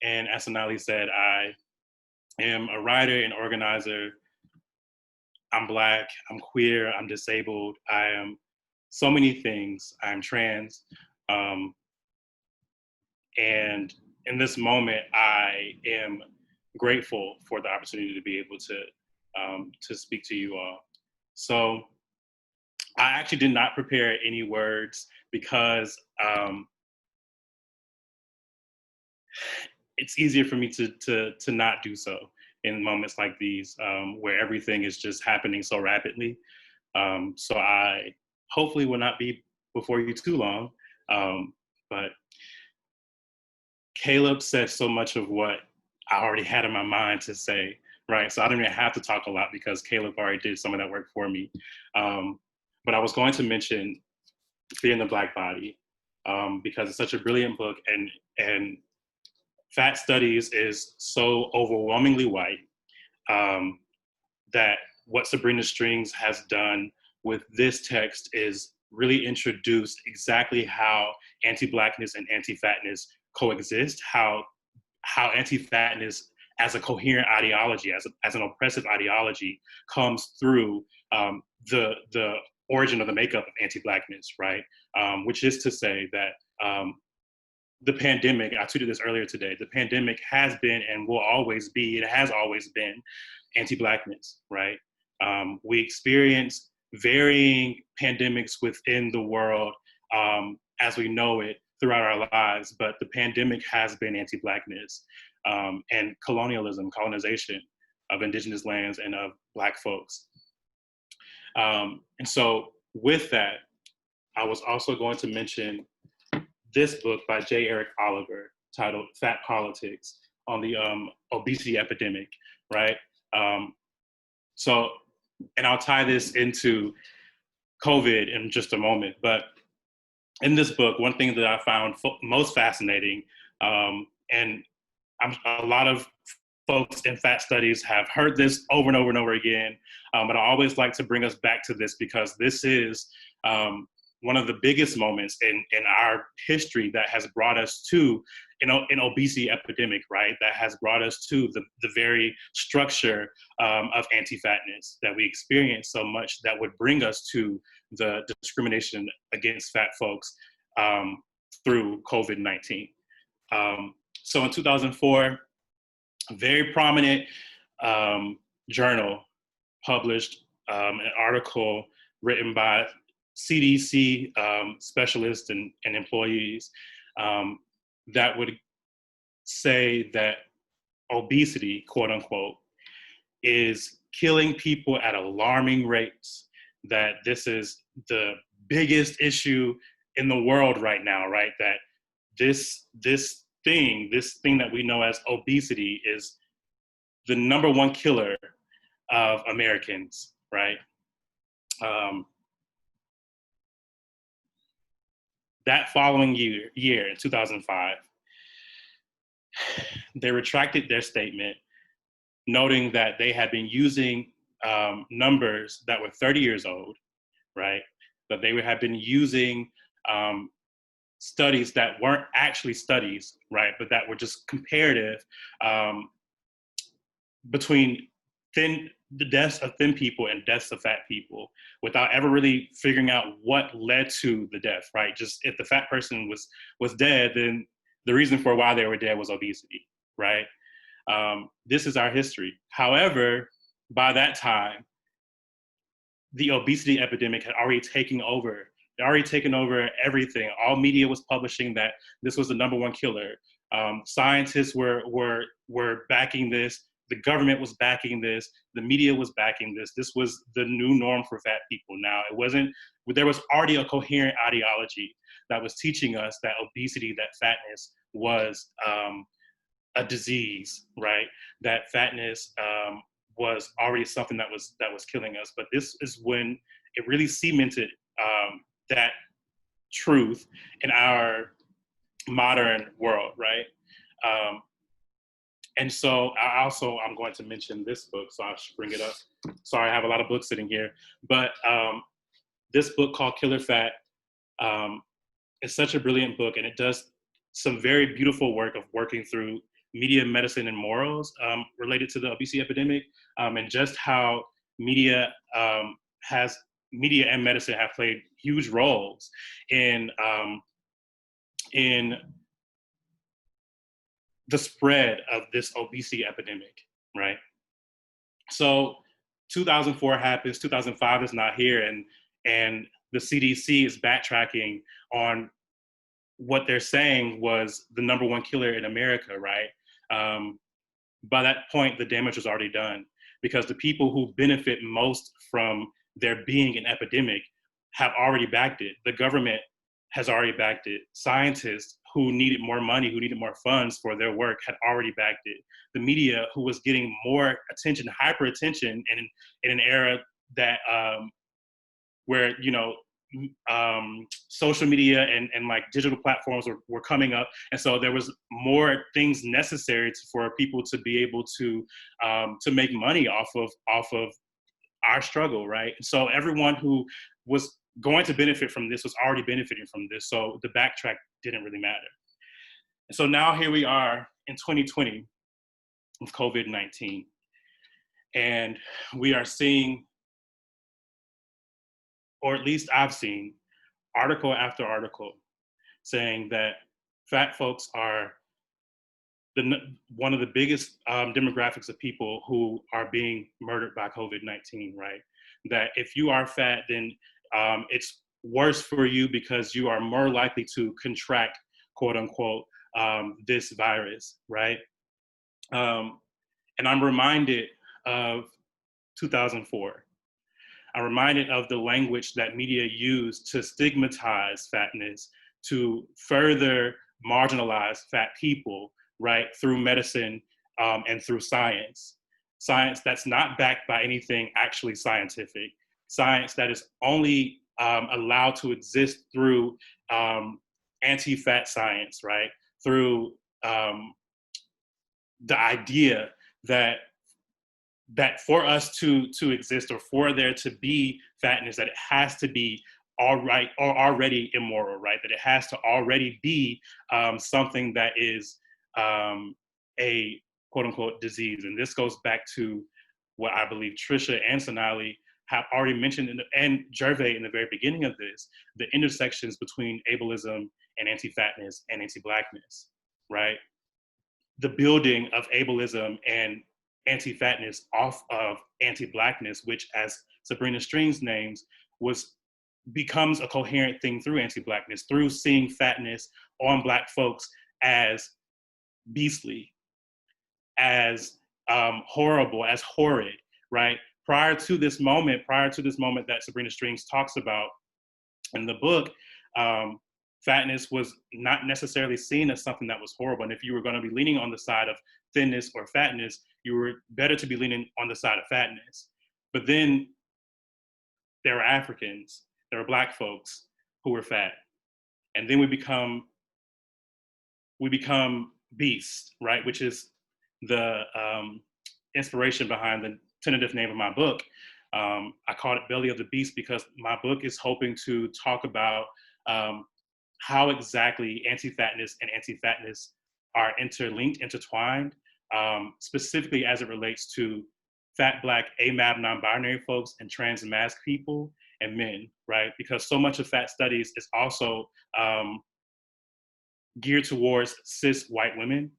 And as Sonali said, I am a writer and organizer. I'm Black, I'm queer, I'm disabled, I am so many things. I'm trans. And in this moment, I am grateful for the opportunity to be able to speak to you all. So I actually did not prepare any words because it's easier for me to not do so in moments like these, where everything is just happening so rapidly. So I hopefully will not be before you too long, but Caleb said so much of what I already had in my mind to say, right? So I don't even have to talk a lot because Caleb already did some of that work for me. But I was going to mention Fear in the Black Body, because it's such a brilliant book, and Fat Studies is so overwhelmingly white, that what Sabrina Strings has done with this text is really introduce exactly how anti-Blackness and anti-fatness coexist, how anti-fatness as a coherent ideology, as an oppressive ideology, comes through the origin of the makeup of anti-Blackness, right? Which is to say that the pandemic, I tweeted this earlier today, the pandemic has been and will always be, it has always been anti-Blackness, right? We experience varying pandemics within the world as we know it throughout our lives, but the pandemic has been anti-Blackness and colonialism, colonization of indigenous lands and of Black folks. And so with that, I was also going to mention this book by J. Eric Oliver titled Fat Politics on the obesity epidemic, right? And I'll tie this into COVID in just a moment, but in this book, one thing that I found most fascinating, and a lot of folks in fat studies have heard this over and over and over again, but I always like to bring us back to this because this is one of the biggest moments in our history that has brought us to an obesity epidemic, right? That has brought us to the very structure of anti-fatness that we experience so much, that would bring us to the discrimination against fat folks through COVID-19. So in 2004, a very prominent journal published an article written by CDC specialists and employees that would say that obesity, quote unquote, is killing people at alarming rates, that this is the biggest issue in the world right now, right? That this thing that we know as obesity is the #1 killer of Americans, right? That following year in 2005, they retracted their statement, noting that they had been using numbers that were 30 years old, right? That they had been using studies that weren't actually studies, right? But that were just comparative between the deaths of thin people and deaths of fat people, without ever really figuring out what led to the death, right? Just if the fat person was dead, then the reason for why they were dead was obesity, right? This is our history. However, by that time, the obesity epidemic had already taken over. It already taken over everything. All media was publishing that this was the #1 killer. Scientists were backing this. The government was backing this. The media was backing this. This was the new norm for fat people. Now, there was already a coherent ideology that was teaching us that obesity, that fatness was a disease, right? That fatness was already something that was killing us. But this is when it really cemented that truth in our modern world, right? And so I'm going to mention this book, so I should bring it up. Sorry, I have a lot of books sitting here. But this book called Killer Fat is such a brilliant book, and it does some very beautiful work of working through media, medicine, and morals related to the obesity epidemic, and just how media and medicine have played huge roles in the spread of this obesity epidemic, right? So 2004 happens, 2005 is not here, and the CDC is backtracking on what they're saying was the #1 killer in America, right? By that point, the damage was already done, because the people who benefit most from there being an epidemic have already backed it. The government has already backed it. Scientists who needed more money, who needed more funds for their work, had already backed it. The media, who was getting more attention, hyper attention, in an era that where social media and like digital platforms were coming up, and so there was more things necessary for people to be able to make money off of our struggle, right? So everyone who was going to benefit from this was already benefiting from this, so the backtrack didn't really matter. And so now here we are in 2020 with COVID-19, and we are seeing, or at least I've seen, article after article saying that fat folks are one of the biggest demographics of people who are being murdered by COVID-19, right? That if you are fat, then it's worse for you because you are more likely to contract, quote unquote, this virus, right? And I'm reminded of 2004. I'm reminded of the language that media used to stigmatize fatness, to further marginalize fat people, right, through medicine and through science. Science that's not backed by anything actually scientific. Science that is only allowed to exist through anti-fat science, right? Through the idea that for us to exist, or for there to be fatness, that it has to be all right or already immoral, right? That it has to already be something that is a quote unquote disease. And this goes back to what I believe Trisha and Sonali have already mentioned and Gervais in the very beginning of this, the intersections between ableism and anti-fatness and anti-Blackness, right? The building of ableism and anti-fatness off of anti-Blackness, which, as Sabrina Strings names, becomes a coherent thing through anti-Blackness, through seeing fatness on Black folks as beastly, as horrible, as horrid, right? Prior to this moment that Sabrina Strings talks about in the book, fatness was not necessarily seen as something that was horrible. And if you were going to be leaning on the side of thinness or fatness, you were better to be leaning on the side of fatness. But then there were Africans, there were Black folks who were fat. And then we become beasts, right? Which is the inspiration behind the tentative name of my book. I called it Belly of the Beast because my book is hoping to talk about how exactly anti-fatness and anti-fatness are interlinked, intertwined, specifically as it relates to fat Black, AMAB, non-binary folks, and trans mask people and men, right? Because so much of fat studies is also geared towards cis white women.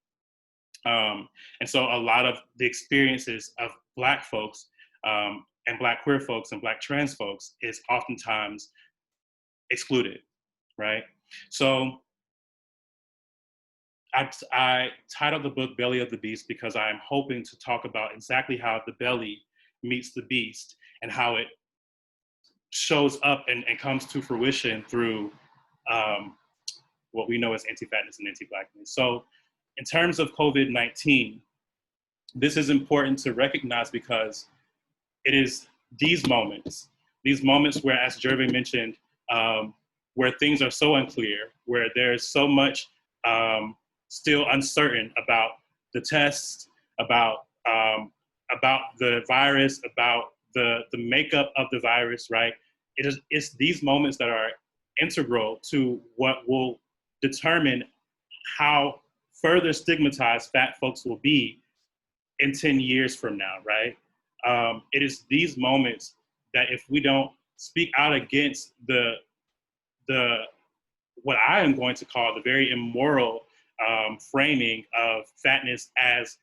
And so a lot of the experiences of Black folks and Black queer folks and Black trans folks is oftentimes excluded, right? So I titled the book Belly of the Beast because I'm hoping to talk about exactly how the belly meets the beast and how it shows up and comes to fruition through what we know as anti-fatness and anti-Blackness. So in terms of COVID-19, this is important to recognize because it is these moments where, as Gervais mentioned, where things are so unclear, where there's so much still uncertain about the tests, about the virus, about the makeup of the virus, right? It's these moments that are integral to what will determine how further stigmatized fat folks will be in 10 years from now, right? It is these moments that if we don't speak out against the what I am going to call the very immoral framing of fatness as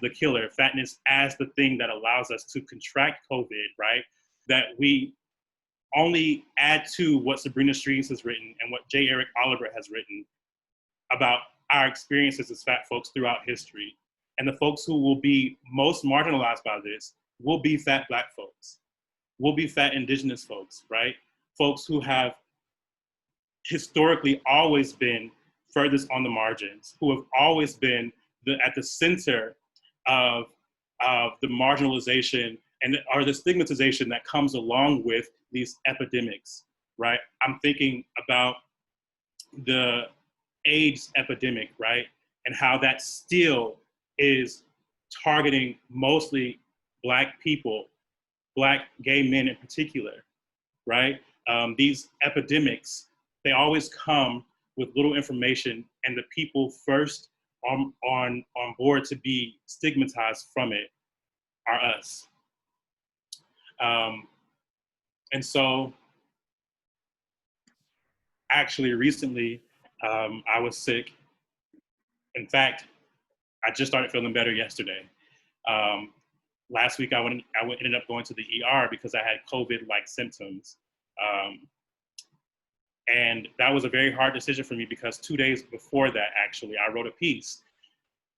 the killer, fatness as the thing that allows us to contract COVID, right? That we only add to what Sabrina Strings has written and what J. Eric Oliver has written about our experiences as fat folks throughout history. And the folks who will be most marginalized by this will be fat Black folks, will be fat Indigenous folks, right? Folks who have historically always been furthest on the margins, who have always been at the center of the marginalization or the stigmatization that comes along with these epidemics, right? I'm thinking about the AIDS epidemic, right? And how that still is targeting mostly Black people, Black gay men in particular, right? These epidemics, they always come with little information, and the people first on board to be stigmatized from it are us. And so actually recently, I was sick. In fact, I just started feeling better yesterday. Last week, I ended up going to the ER because I had COVID-like symptoms. And that was a very hard decision for me because 2 days before that, actually, I wrote a piece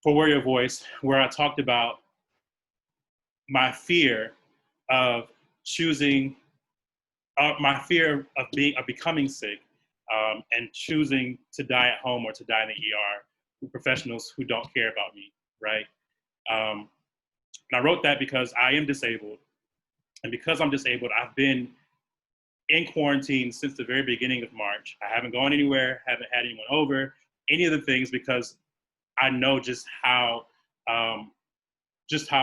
for Warrior Voice where I talked about my fear of choosing, my fear of becoming sick and choosing to die at home or to die in the ER with professionals who don't care about me, right? And I wrote that because I am disabled. And because I'm disabled, I've been in quarantine since the very beginning of March. I haven't gone anywhere, haven't had anyone over, any of the things, because I know just how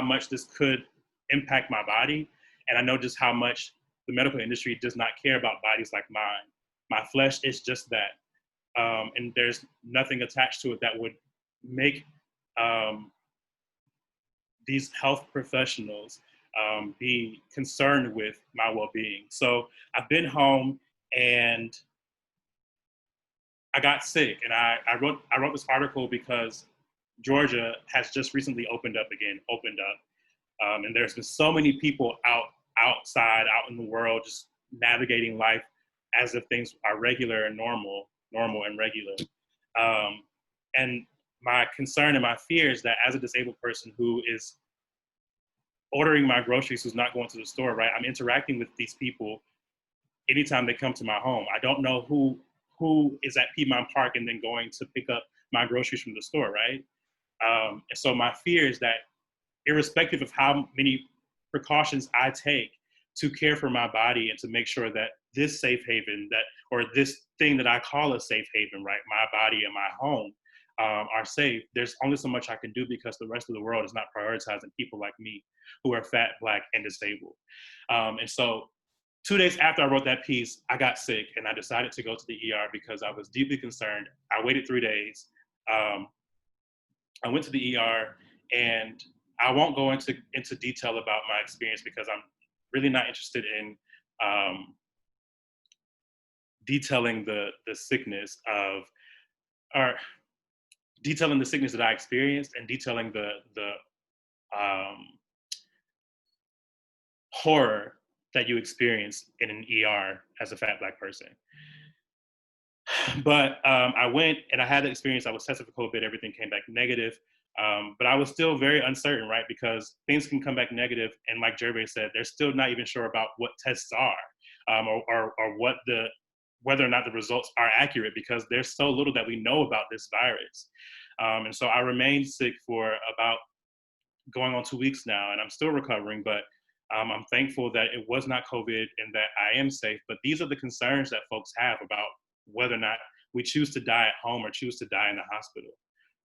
much this could impact my body. And I know just how much the medical industry does not care about bodies like mine. My flesh is just that. And there's nothing attached to it that would make these health professionals be concerned with my well-being. So I've been home and I got sick, and I wrote this article because Georgia has just recently opened up, and there's been so many people outside, out in the world, just navigating life as if things are regular and normal and regular. And my concern and my fear is that as a disabled person who is ordering my groceries, who's not going to the store, right? I'm interacting with these people anytime they come to my home. I don't know who is at Piedmont Park and then going to pick up my groceries from the store, right? And so my fear is that irrespective of how many precautions I take to care for my body and to make sure that this safe haven or this thing that I call a safe haven, right? My body and my home are safe. There's only so much I can do because the rest of the world is not prioritizing people like me who are fat, Black, and disabled. And so 2 days after I wrote that piece, I got sick and I decided to go to the ER because I was deeply concerned. I waited 3 days. I went to the ER, and I won't go into detail about my experience because I'm really not interested in detailing the sickness of, or detailing the sickness that I experienced and detailing the horror that you experience in an ER as a fat Black person. But I went and I had the experience. I was tested for COVID. Everything came back negative. But I was still very uncertain, right? Because things can come back negative. And like Jeremy said, they're still not even sure about what tests are or whether or not the results are accurate, because there's so little that we know about this virus. And so I remained sick for about going on 2 weeks now, and I'm still recovering, but I'm thankful that it was not COVID and that I am safe. But these are the concerns that folks have about whether or not we choose to die at home or choose to die in the hospital,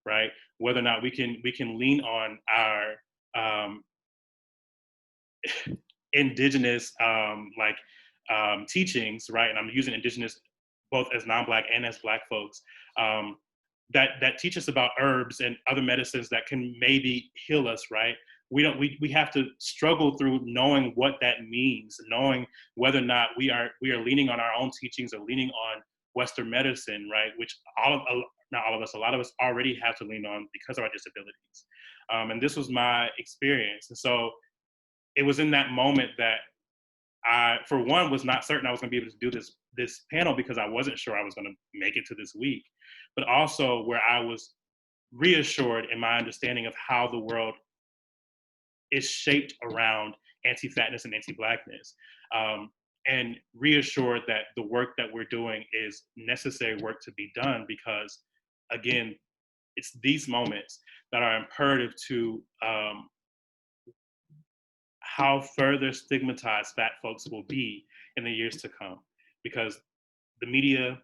right? Whether or not we can lean on our indigenous teachings, right? And I'm using indigenous both as non-Black and as Black folks, that teach us about herbs and other medicines that can maybe heal us, right? We have to struggle through knowing what that means, knowing whether or not we are leaning on our own teachings or leaning on Western medicine, right? Which not all of us, a lot of us already have to lean on because of our disabilities. And this was my experience. And so it was in that moment that I, for one, was not certain I was going to be able to do this panel because I wasn't sure I was going to make it to this week, but also where I was reassured in my understanding of how the world is shaped around anti-fatness and anti-Blackness, and reassured that the work that we're doing is necessary work to be done because, again, it's these moments that are imperative to how further stigmatized fat folks will be in the years to come, because the media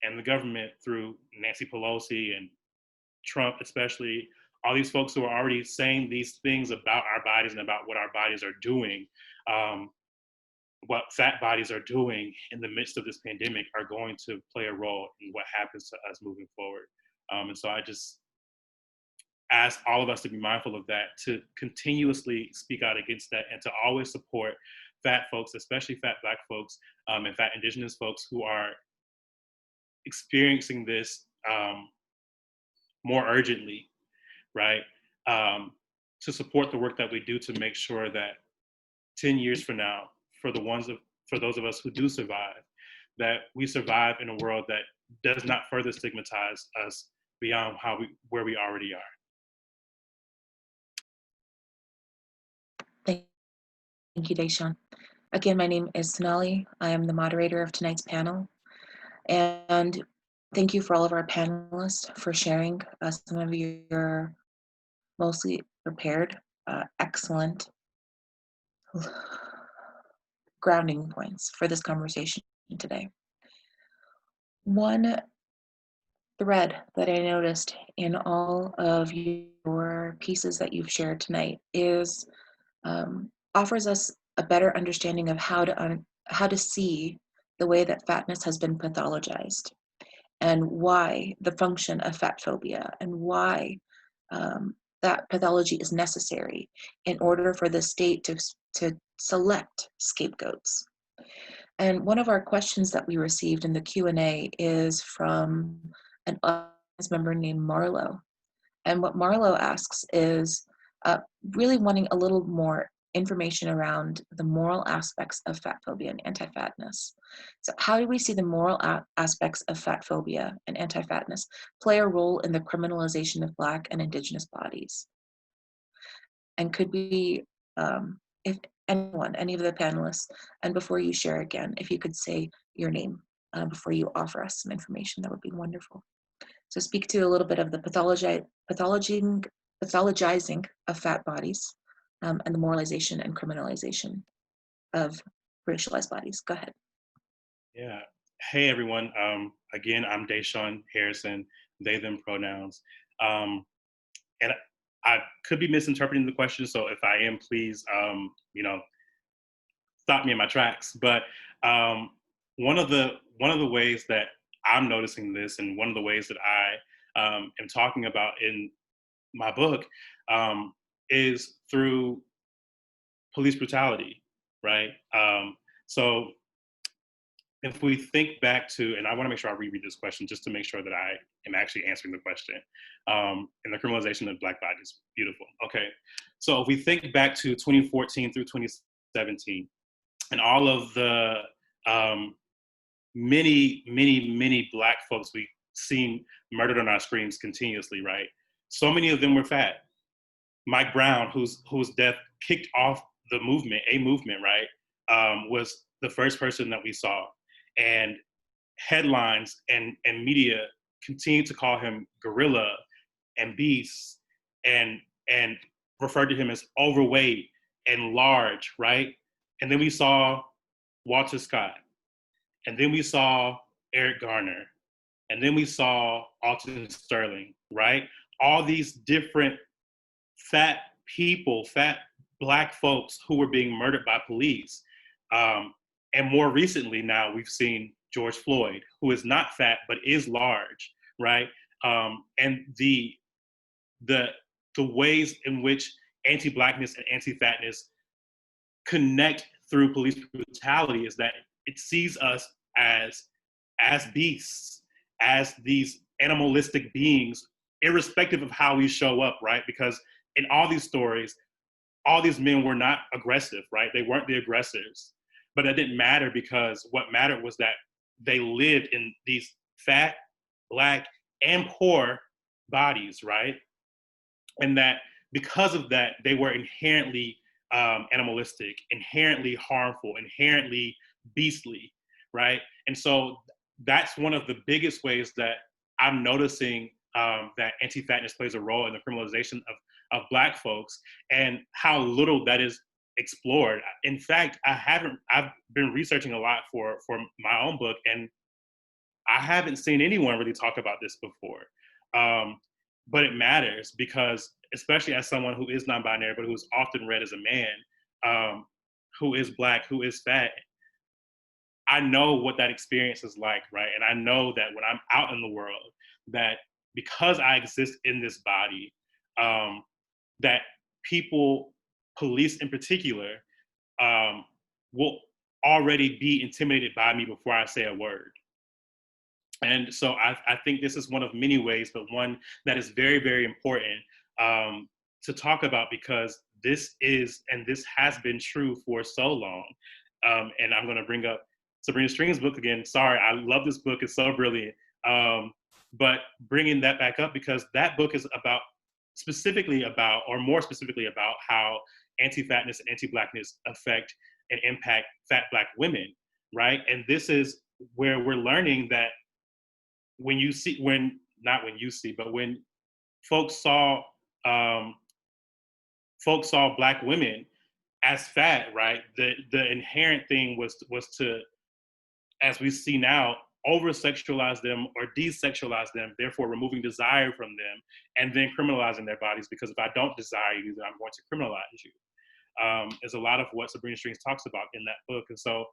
and the government, through Nancy Pelosi and Trump especially, all these folks who are already saying these things about our bodies and about what our bodies are doing, what fat bodies are doing in the midst of this pandemic, are going to play a role in what happens to us moving forward. And so I just ask all of us to be mindful of that, to continuously speak out against that, and to always support fat folks, especially fat Black folks and fat indigenous folks who are experiencing this more urgently, right? To support the work that we do to make sure that 10 years from now, for those of us who do survive, that we survive in a world that does not further stigmatize us beyond where we already are. Thank you, Deshawn. Again, my name is Sonali. I am the moderator of tonight's panel. And thank you for all of our panelists for sharing some of your mostly prepared, excellent grounding points for this conversation today. One thread that I noticed in all of your pieces that you've shared tonight is offers us a better understanding of how to how to see the way that fatness has been pathologized, and why the function of fat phobia, and why that pathology is necessary in order for the state to select scapegoats. And one of our questions that we received in the Q&A is from an audience member named Marlo. And what Marlo asks is really wanting a little more information around the moral aspects of fat phobia and anti-fatness. So how do we see the moral aspects of fat phobia and anti-fatness play a role in the criminalization of Black and Indigenous bodies? And could we, if anyone, any of the panelists, and before you share again, if you could say your name before you offer us some information, that would be wonderful. So speak to a little bit of the pathologizing of fat bodies and the moralization and criminalization of racialized bodies. Go ahead. Yeah. Hey, everyone. Again, I'm Deshaun Harrison, they, them pronouns. And I could be misinterpreting the question, so if I am, please, stop me in my tracks. But one of the ways that I'm noticing this, and one of the ways that I am talking about in my book, is through police brutality, right? So if we think back to, and I want to make sure I reread this question just to make sure that I am actually answering the question, and the criminalization of Black bodies, beautiful. Okay, so if we think back to 2014 through 2017, and all of the many Black folks we've seen murdered on our screens continuously, right? So many of them were fat. Mike Brown, whose death kicked off the movement, right, was the first person that we saw. And headlines and media continue to call him gorilla and beast, and referred to him as overweight and large, right? And then we saw Walter Scott, and then we saw Eric Garner, and then we saw Alton Sterling, right? All these different fat people, fat Black folks who were being murdered by police. And more recently now, we've seen George Floyd, who is not fat, but is large, right? And the ways in which anti-Blackness and anti-fatness connect through police brutality is that it sees us as beasts, as these animalistic beings, irrespective of how we show up, right? Because in all these stories, all these men were not aggressive, right? They weren't the aggressors. But it didn't matter, because what mattered was that they lived in these fat, Black, and poor bodies, right? And that because of that, they were inherently animalistic, inherently harmful, inherently beastly, right? And so that's one of the biggest ways that I'm noticing that anti-fatness plays a role in the criminalization of Black folks, and how little that is explored. In fact, I've been researching a lot for my own book, and I haven't seen anyone really talk about this before. But it matters, because especially as someone who is non-binary, but who's often read as a man, who is Black, who is fat, I know what that experience is like, right? And I know that when I'm out in the world, that because I exist in this body, that people, police in particular, will already be intimidated by me before I say a word. And so I think this is one of many ways, but one that is very, very important to talk about, because this is, and this has been true for so long. And I'm going to bring up Sabrina String's book again. Sorry, I love this book. It's so brilliant. But bringing that back up, because that book is about, specifically about, or more specifically about, how anti-fatness and anti-Blackness affect and impact fat Black women, right? And this is where we're learning that when folks saw Black women as fat, right? The inherent thing was to, as we see now, over-sexualize them or desexualize them, therefore removing desire from them, and then criminalizing their bodies, because if I don't desire you, then I'm going to criminalize you. Is a lot of what Sabrina Strings talks about in that book. And so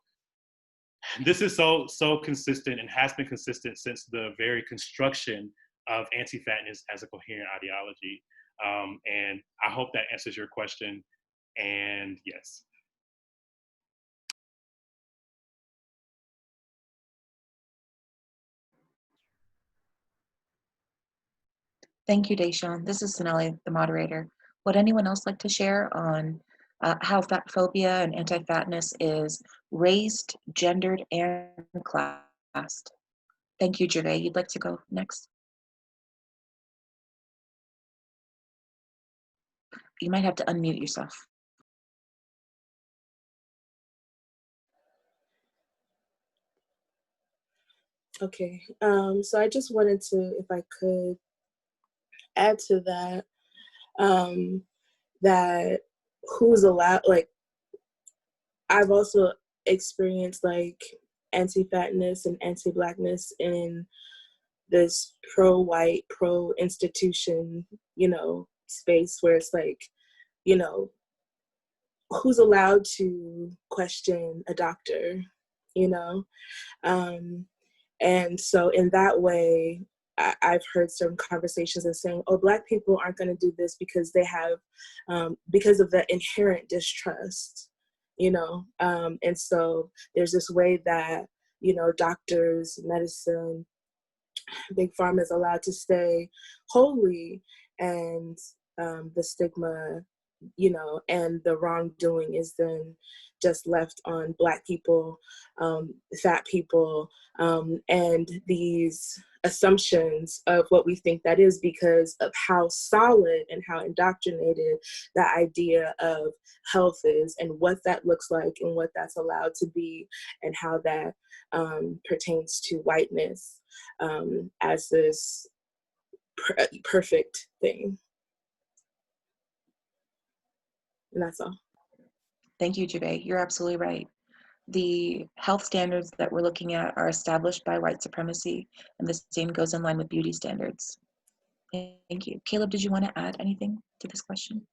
this is so consistent and has been consistent since the very construction of anti-fatness as a coherent ideology. And I hope that answers your question. And yes. Thank you, Deshawn. This is Sonali, the moderator. Would anyone else like to share on how fat phobia and anti-fatness is raised, gendered, and classed? Thank you, Gervais. You'd like to go next? You might have to unmute yourself. Okay, so I just wanted to, if I could, add to that, that who's allowed, like, I've also experienced like anti-fatness and anti-Blackness in this pro-white, pro-institution, space where it's like, who's allowed to question a doctor, you know? And so in that way, I've heard some conversations of saying, oh, Black people aren't going to do this because they have, because of the inherent distrust, and so there's this way that, doctors, medicine, big pharma is allowed to stay holy, and the stigma, and the wrongdoing is then just left on Black people, fat people, and these assumptions of what we think that is because of how solid and how indoctrinated the idea of health is and what that looks like and what that's allowed to be and how that pertains to whiteness as this perfect thing. And that's all. Thank you, Gervais. You're absolutely right. The health standards that we're looking at are established by white supremacy, and the same goes in line with beauty standards. Thank you. Caleb, did you want to add anything to this question?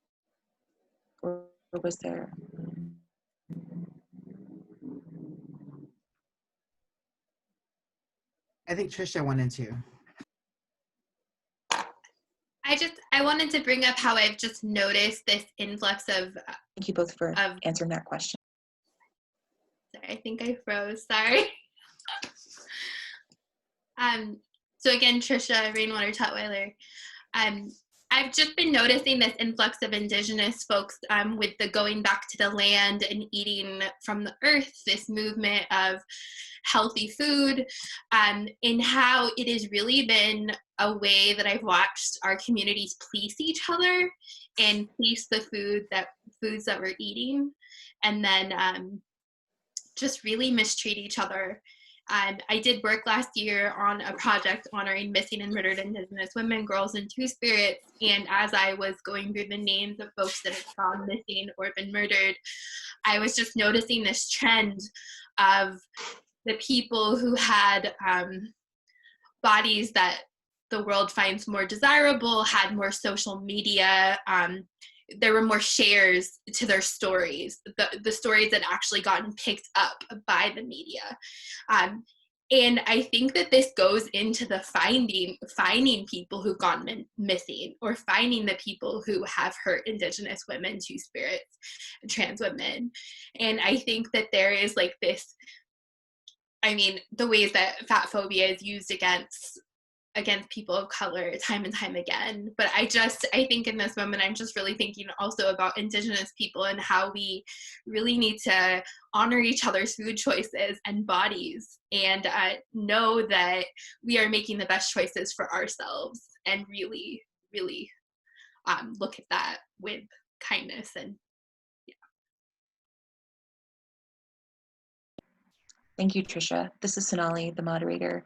Or was there? I think Trisha wanted to. I wanted to bring up how I've just noticed this influx of. Thank you both for answering that question. Sorry, I think I froze. Sorry. So again, Trisha Rainwater Tutwiler. I've just been noticing this influx of Indigenous folks with the going back to the land and eating from the earth, this movement of healthy food, and how it has really been a way that I've watched our communities police each other and police the foods that we're eating, and then just really mistreat each other. I did work last year on a project honoring missing and murdered Indigenous women, girls, and two-spirits. And as I was going through the names of folks that had gone missing or been murdered, I was just noticing this trend of the people who had bodies that the world finds more desirable, had more social media, there were more shares to their stories, the stories that actually gotten picked up by the media. And I think that this goes into the finding people who've gone missing, or finding the people who have hurt Indigenous women, two-spirits, and trans women. And I think that there is like this, the ways that fat phobia is used against people of color time and time again. But I think in this moment, I'm just really thinking also about Indigenous people and how we really need to honor each other's food choices and bodies, and know that we are making the best choices for ourselves, and really, really look at that with kindness. And Thank you, Trisha. This is Sonali, the moderator.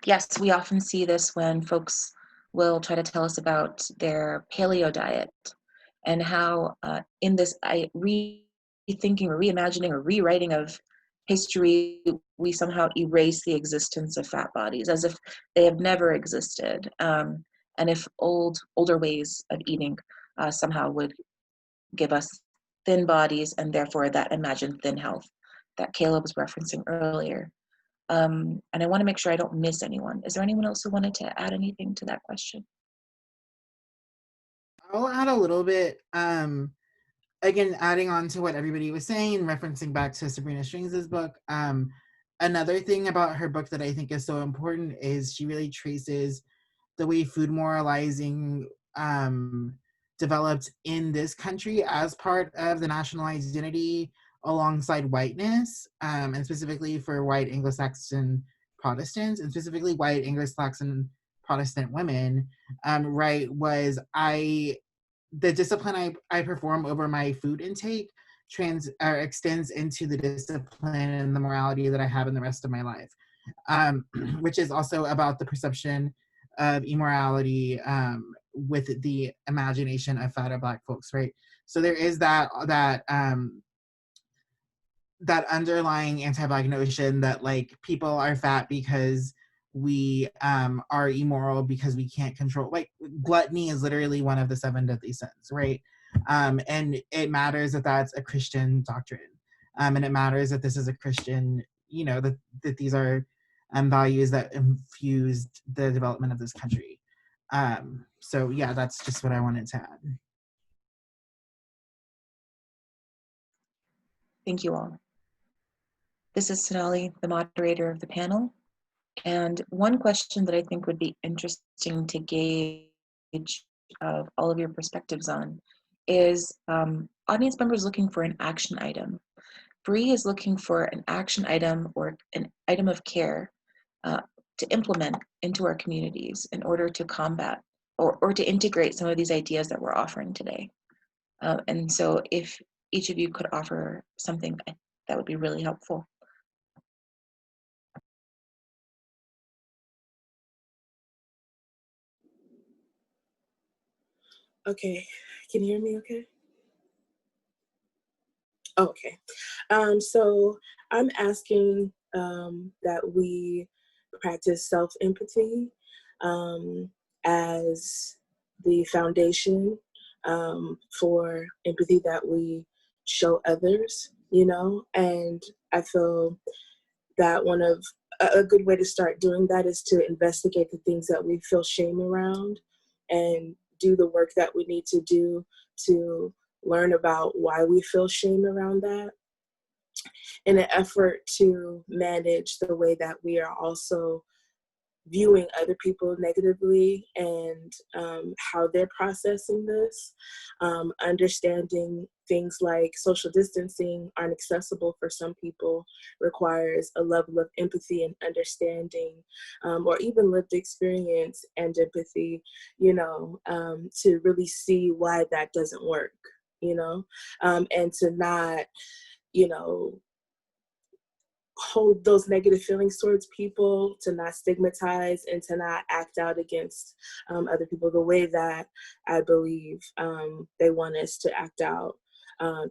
Yes, we often see this when folks will try to tell us about their paleo diet and how in this rethinking or reimagining or rewriting of history, we somehow erase the existence of fat bodies as if they have never existed. And if older ways of eating somehow would give us thin bodies and therefore that imagined thin health. that Caleb was referencing earlier. And I want to make sure I don't miss anyone. Is there anyone else who wanted to add anything to that question? I'll add a little bit. Again, adding on to what everybody was saying, referencing back to Sabrina Strings' book. Another thing about her book that I think is so important is she really traces the way food moralizing developed in this country as part of the national identity alongside whiteness, and specifically for white Anglo-Saxon Protestants, and specifically white Anglo-Saxon Protestant women, right, was the discipline I perform over my food intake extends into the discipline and the morality that I have in the rest of my life, which is also about the perception of immorality with the imagination of fatter Black folks, right? So there is that underlying anti-Black notion that like people are fat because we are immoral because we can't control, like gluttony is literally one of the 7 deadly sins, right? And it matters that that's a Christian doctrine, and it matters that this is a Christian, that these are values that infused the development of this country. So yeah, that's just what I wanted to add. Thank you all. This is Sonali, the moderator of the panel. And one question that I think would be interesting to gauge of all of your perspectives on is audience members looking for an action item. Bree is looking for an action item or an item of care to implement into our communities in order to combat or to integrate some of these ideas that we're offering today. And so if each of you could offer something, that would be really helpful. Okay, can you hear me okay? Oh, okay. So I'm asking that we practice self-empathy as the foundation for empathy that we show others, and I feel that one of a good way to start doing that is to investigate the things that we feel shame around and do the work that we need to do to learn about why we feel shame around that, in an effort to manage the way that we are also viewing other people negatively and how they're processing this. Understanding things like social distancing aren't accessible for some people requires a level of empathy and understanding, or even lived experience and empathy, to really see why that doesn't work, and to not, hold those negative feelings towards people, to not stigmatize and to not act out against other people the way that I believe they want us to act out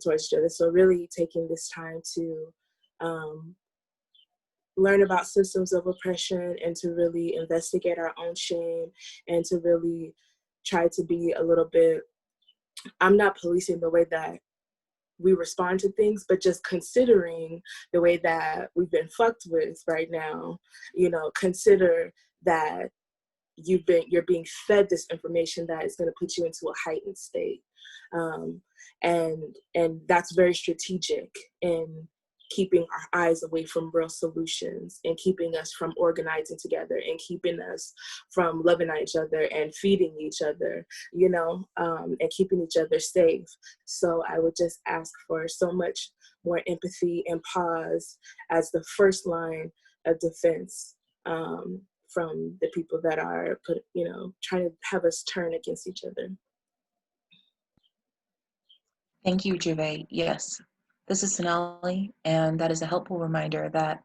towards each other. So really taking this time to learn about systems of oppression and to really investigate our own shame and to really try to be a little bit, I'm not policing the way that we respond to things, but just considering the way that we've been fucked with right now, consider that you're being fed this information that is going to put you into a heightened state, and that's very strategic in keeping our eyes away from real solutions and keeping us from organizing together and keeping us from loving each other and feeding each other, and keeping each other safe. So I would just ask for so much more empathy and pause as the first line of defense from the people that are trying to have us turn against each other. Thank you, Juve. Yes, this is Sonali, and that is a helpful reminder that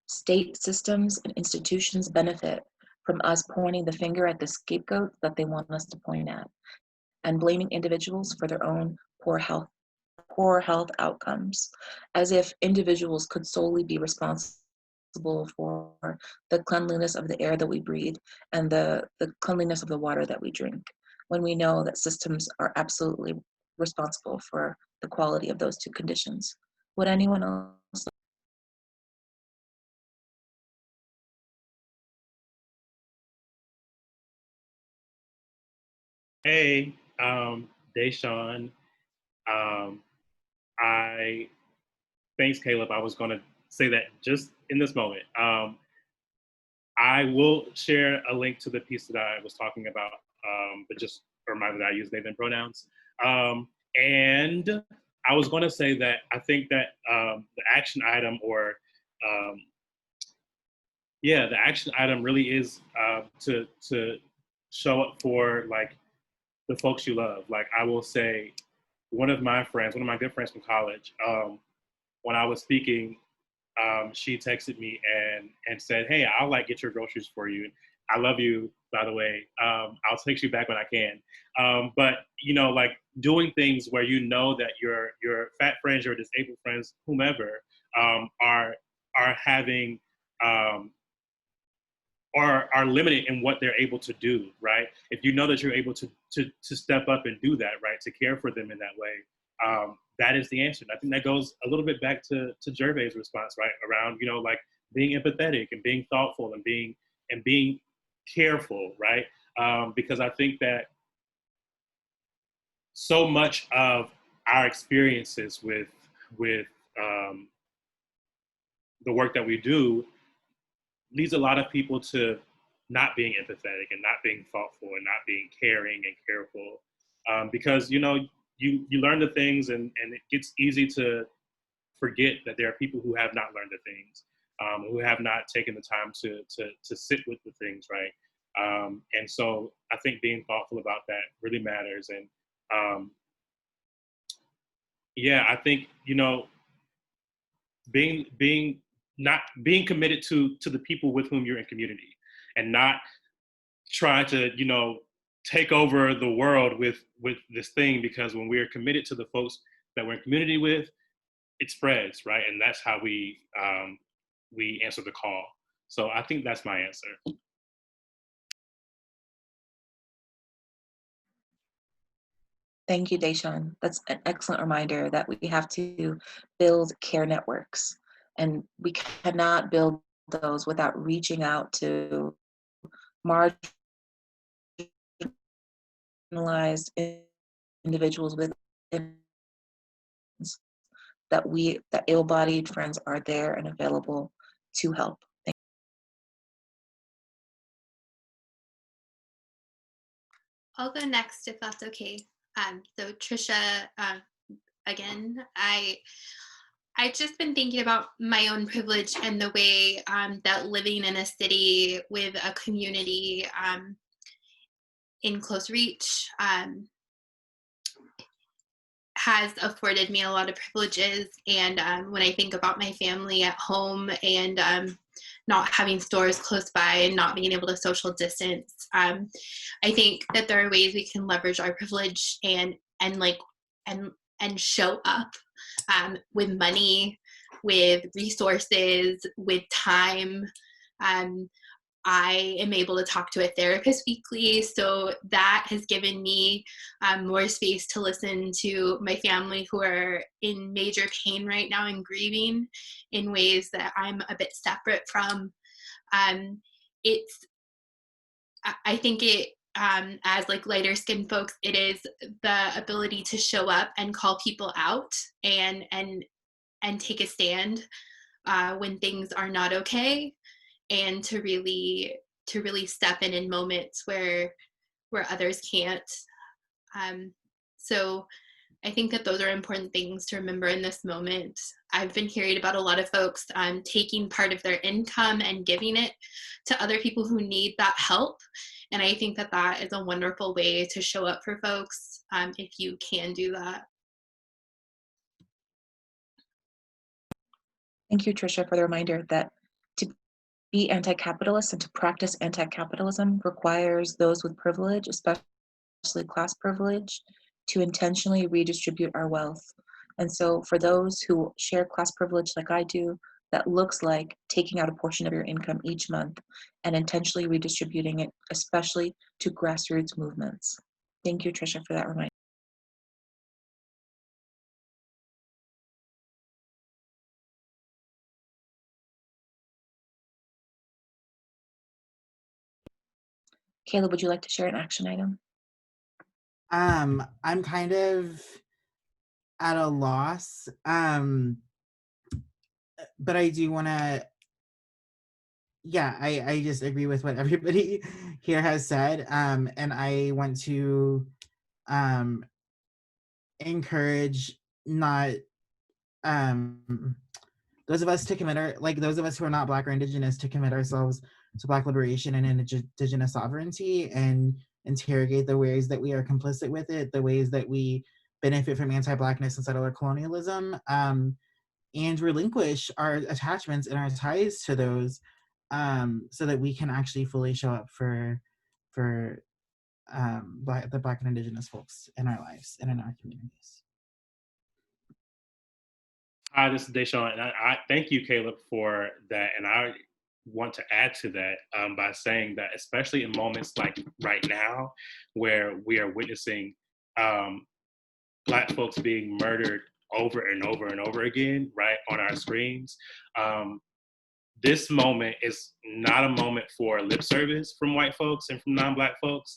state systems and institutions benefit from us pointing the finger at the scapegoat that they want us to point at and blaming individuals for their own poor health outcomes, as if individuals could solely be responsible for the cleanliness of the air that we breathe and the cleanliness of the water that we drink, when we know that systems are absolutely responsible for the quality of those two conditions. Would anyone else Hey, Deshawn. Um, I thanks, Caleb. I was going to say that just in this moment. I will share a link to the piece that I was talking about, but just a reminder that I use they them pronouns. And I was going to say that I think that the action item, or yeah, the action item really is to show up for like the folks you love. Like I will say, one of my good friends from college, when I was speaking, she texted me and said, "Hey, I'll like get your groceries for you. I love you, by the way. I'll text you back when I can." But you know, like doing things where you know that your fat friends, your disabled friends, whomever, are having um, are limited in what they're able to do, right? If you know that you're able to step up and do that, right, to care for them in that way, that is the answer. And I think that goes a little bit back to Gervais' response, right, around like being empathetic and being thoughtful and being careful, right? Because I think that so much of our experiences with um, the work that we do leads a lot of people to not being empathetic and not being thoughtful and not being caring and careful, because you learn the things, and it gets easy to forget that there are people who have not learned the things, who have not taken the time to sit with the things, right? And so I think being thoughtful about that really matters. And yeah, I think being not being committed to the people with whom you're in community, and not trying to take over the world with this thing, because when we're committed to the folks that we're in community with, it spreads, right? And that's how we answer the call. So I think that's my answer. Thank you, Deshawn. That's an excellent reminder that we have to build care networks, and we cannot build those without reaching out to marginalized individuals with that able-bodied friends are there and available to help. I'll go next if that's okay. So Trisha, again, I've just been thinking about my own privilege and the way that living in a city with a community in close reach has afforded me a lot of privileges. And when I think about my family at home and not having stores close by and not being able to social distance, I think that there are ways we can leverage our privilege and show up with money, with resources, with time. I am able to talk to a therapist weekly, so that has given me more space to listen to my family who are in major pain right now and grieving in ways that I'm a bit separate from. I think it, as like lighter skinned folks, it is the ability to show up and call people out and take a stand when things are not okay, and to really step in moments where others can't. So I think that those are important things to remember in this moment. I've been hearing about a lot of folks taking part of their income and giving it to other people who need that help. And I think that that is a wonderful way to show up for folks if you can do that. Thank you, Tricia, for the reminder that to be anti-capitalist and to practice anti-capitalism requires those with privilege, especially class privilege, to intentionally redistribute our wealth. And so for those who share class privilege like I do, that looks like taking out a portion of your income each month and intentionally redistributing it, especially to grassroots movements. Thank you, Tricia, for that reminder. Caleb, would you like to share an action item? I'm kind of at a loss, but I do want to, yeah, I just agree with what everybody here has said, and I want to um, encourage not those of us to commit our, like those of us who are not Black or Indigenous, to commit ourselves to Black liberation and Indigenous sovereignty, and interrogate the ways that we are complicit with it, the ways that we benefit from anti-Blackness and settler colonialism, and relinquish our attachments and our ties to those, so that we can actually fully show up for the Black and Indigenous folks in our lives and in our communities. Hi, this is Deshaun, and I thank you, Caleb, for that. And I want to add to that by saying that, especially in moments like right now, where we are witnessing Black folks being murdered over and over and over again, right, on our screens, this moment is not a moment for lip service from white folks and from non-Black folks.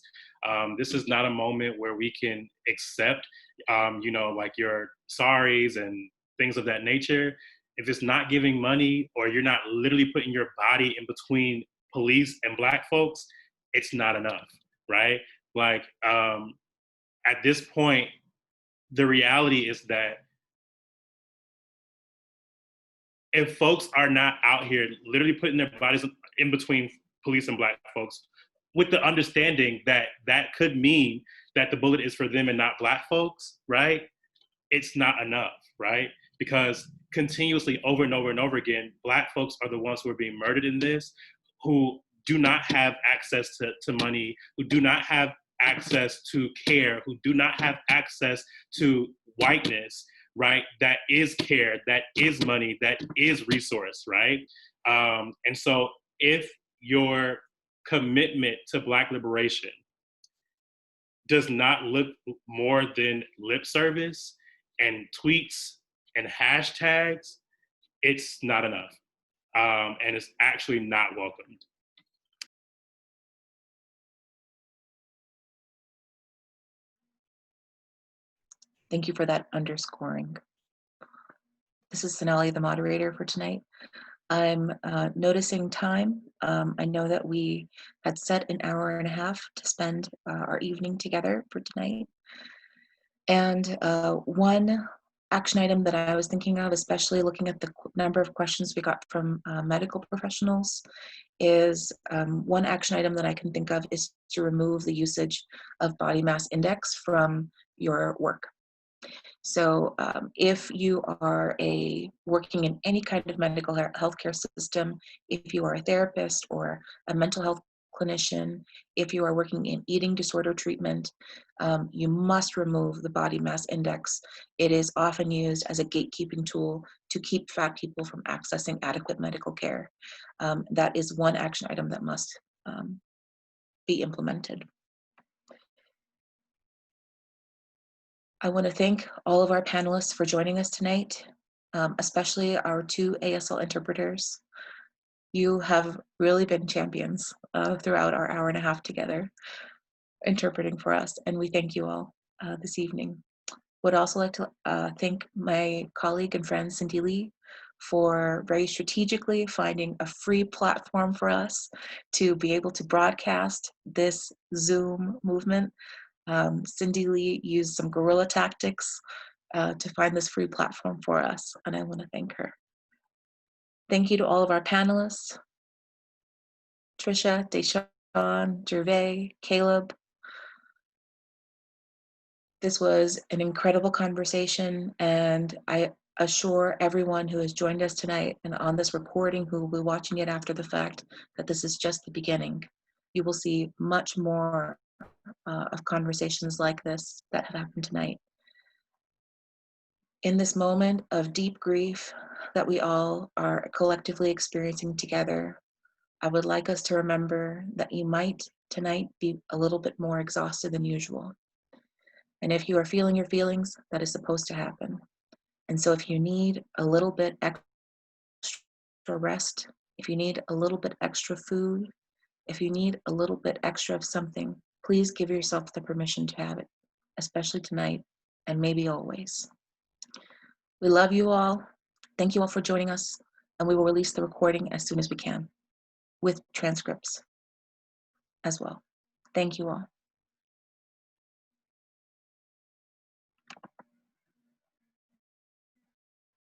This is not a moment where we can accept, like your sorries and things of that nature. If it's not giving money, or you're not literally putting your body in between police and Black folks, it's not enough, right? Like, at this point, the reality is that if folks are not out here literally putting their bodies in between police and Black folks, with the understanding that that could mean that the bullet is for them and not Black folks, right? It's not enough, right? Because continuously, over and over and over again, Black folks are the ones who are being murdered in this, who do not have access to money, who do not have access to care, who do not have access to whiteness, right? That is care, that is money, that is resource, right? And so if your commitment to Black liberation does not look more than lip service and tweets and hashtags, it's not enough. And it's actually not welcomed. Thank you for that underscoring. This is Sonali, the moderator for tonight. I'm noticing time. I know that we had set an hour and a half to spend our evening together for tonight. And one action item that I was thinking of, especially looking at the number of questions we got from medical professionals, is one action item that I can think of is to remove the usage of body mass index from your work. So if you are working in any kind of medical healthcare system, if you are a therapist or a mental health clinician, if you are working in eating disorder treatment, you must remove the body mass index. It is often used as a gatekeeping tool to keep fat people from accessing adequate medical care. That is one action item that must be implemented. I want to thank all of our panelists for joining us tonight, especially our two ASL interpreters. You have really been champions throughout our hour and a half together interpreting for us, and we thank you all this evening. Would also like to thank my colleague and friend Cindy Lee for very strategically finding a free platform for us to be able to broadcast this Zoom movement. Cindy Lee used some guerrilla tactics to find this free platform for us, and I want to thank her. Thank you to all of our panelists, Trisha, Deshaun, Gervais, Caleb. This was an incredible conversation, and I assure everyone who has joined us tonight and on this recording, who will be watching it after the fact, that this is just the beginning. You will see much more of conversations like this that have happened tonight. In this moment of deep grief that we all are collectively experiencing together, I would like us to remember that you might tonight be a little bit more exhausted than usual. And if you are feeling your feelings, that is supposed to happen. And so if you need a little bit extra rest, if you need a little bit extra food, if you need a little bit extra of something, please give yourself the permission to have it. especially tonight, and maybe always. We love you all. Thank you all for joining us, and we will release the recording as soon as we can, with transcripts as well. Thank you all.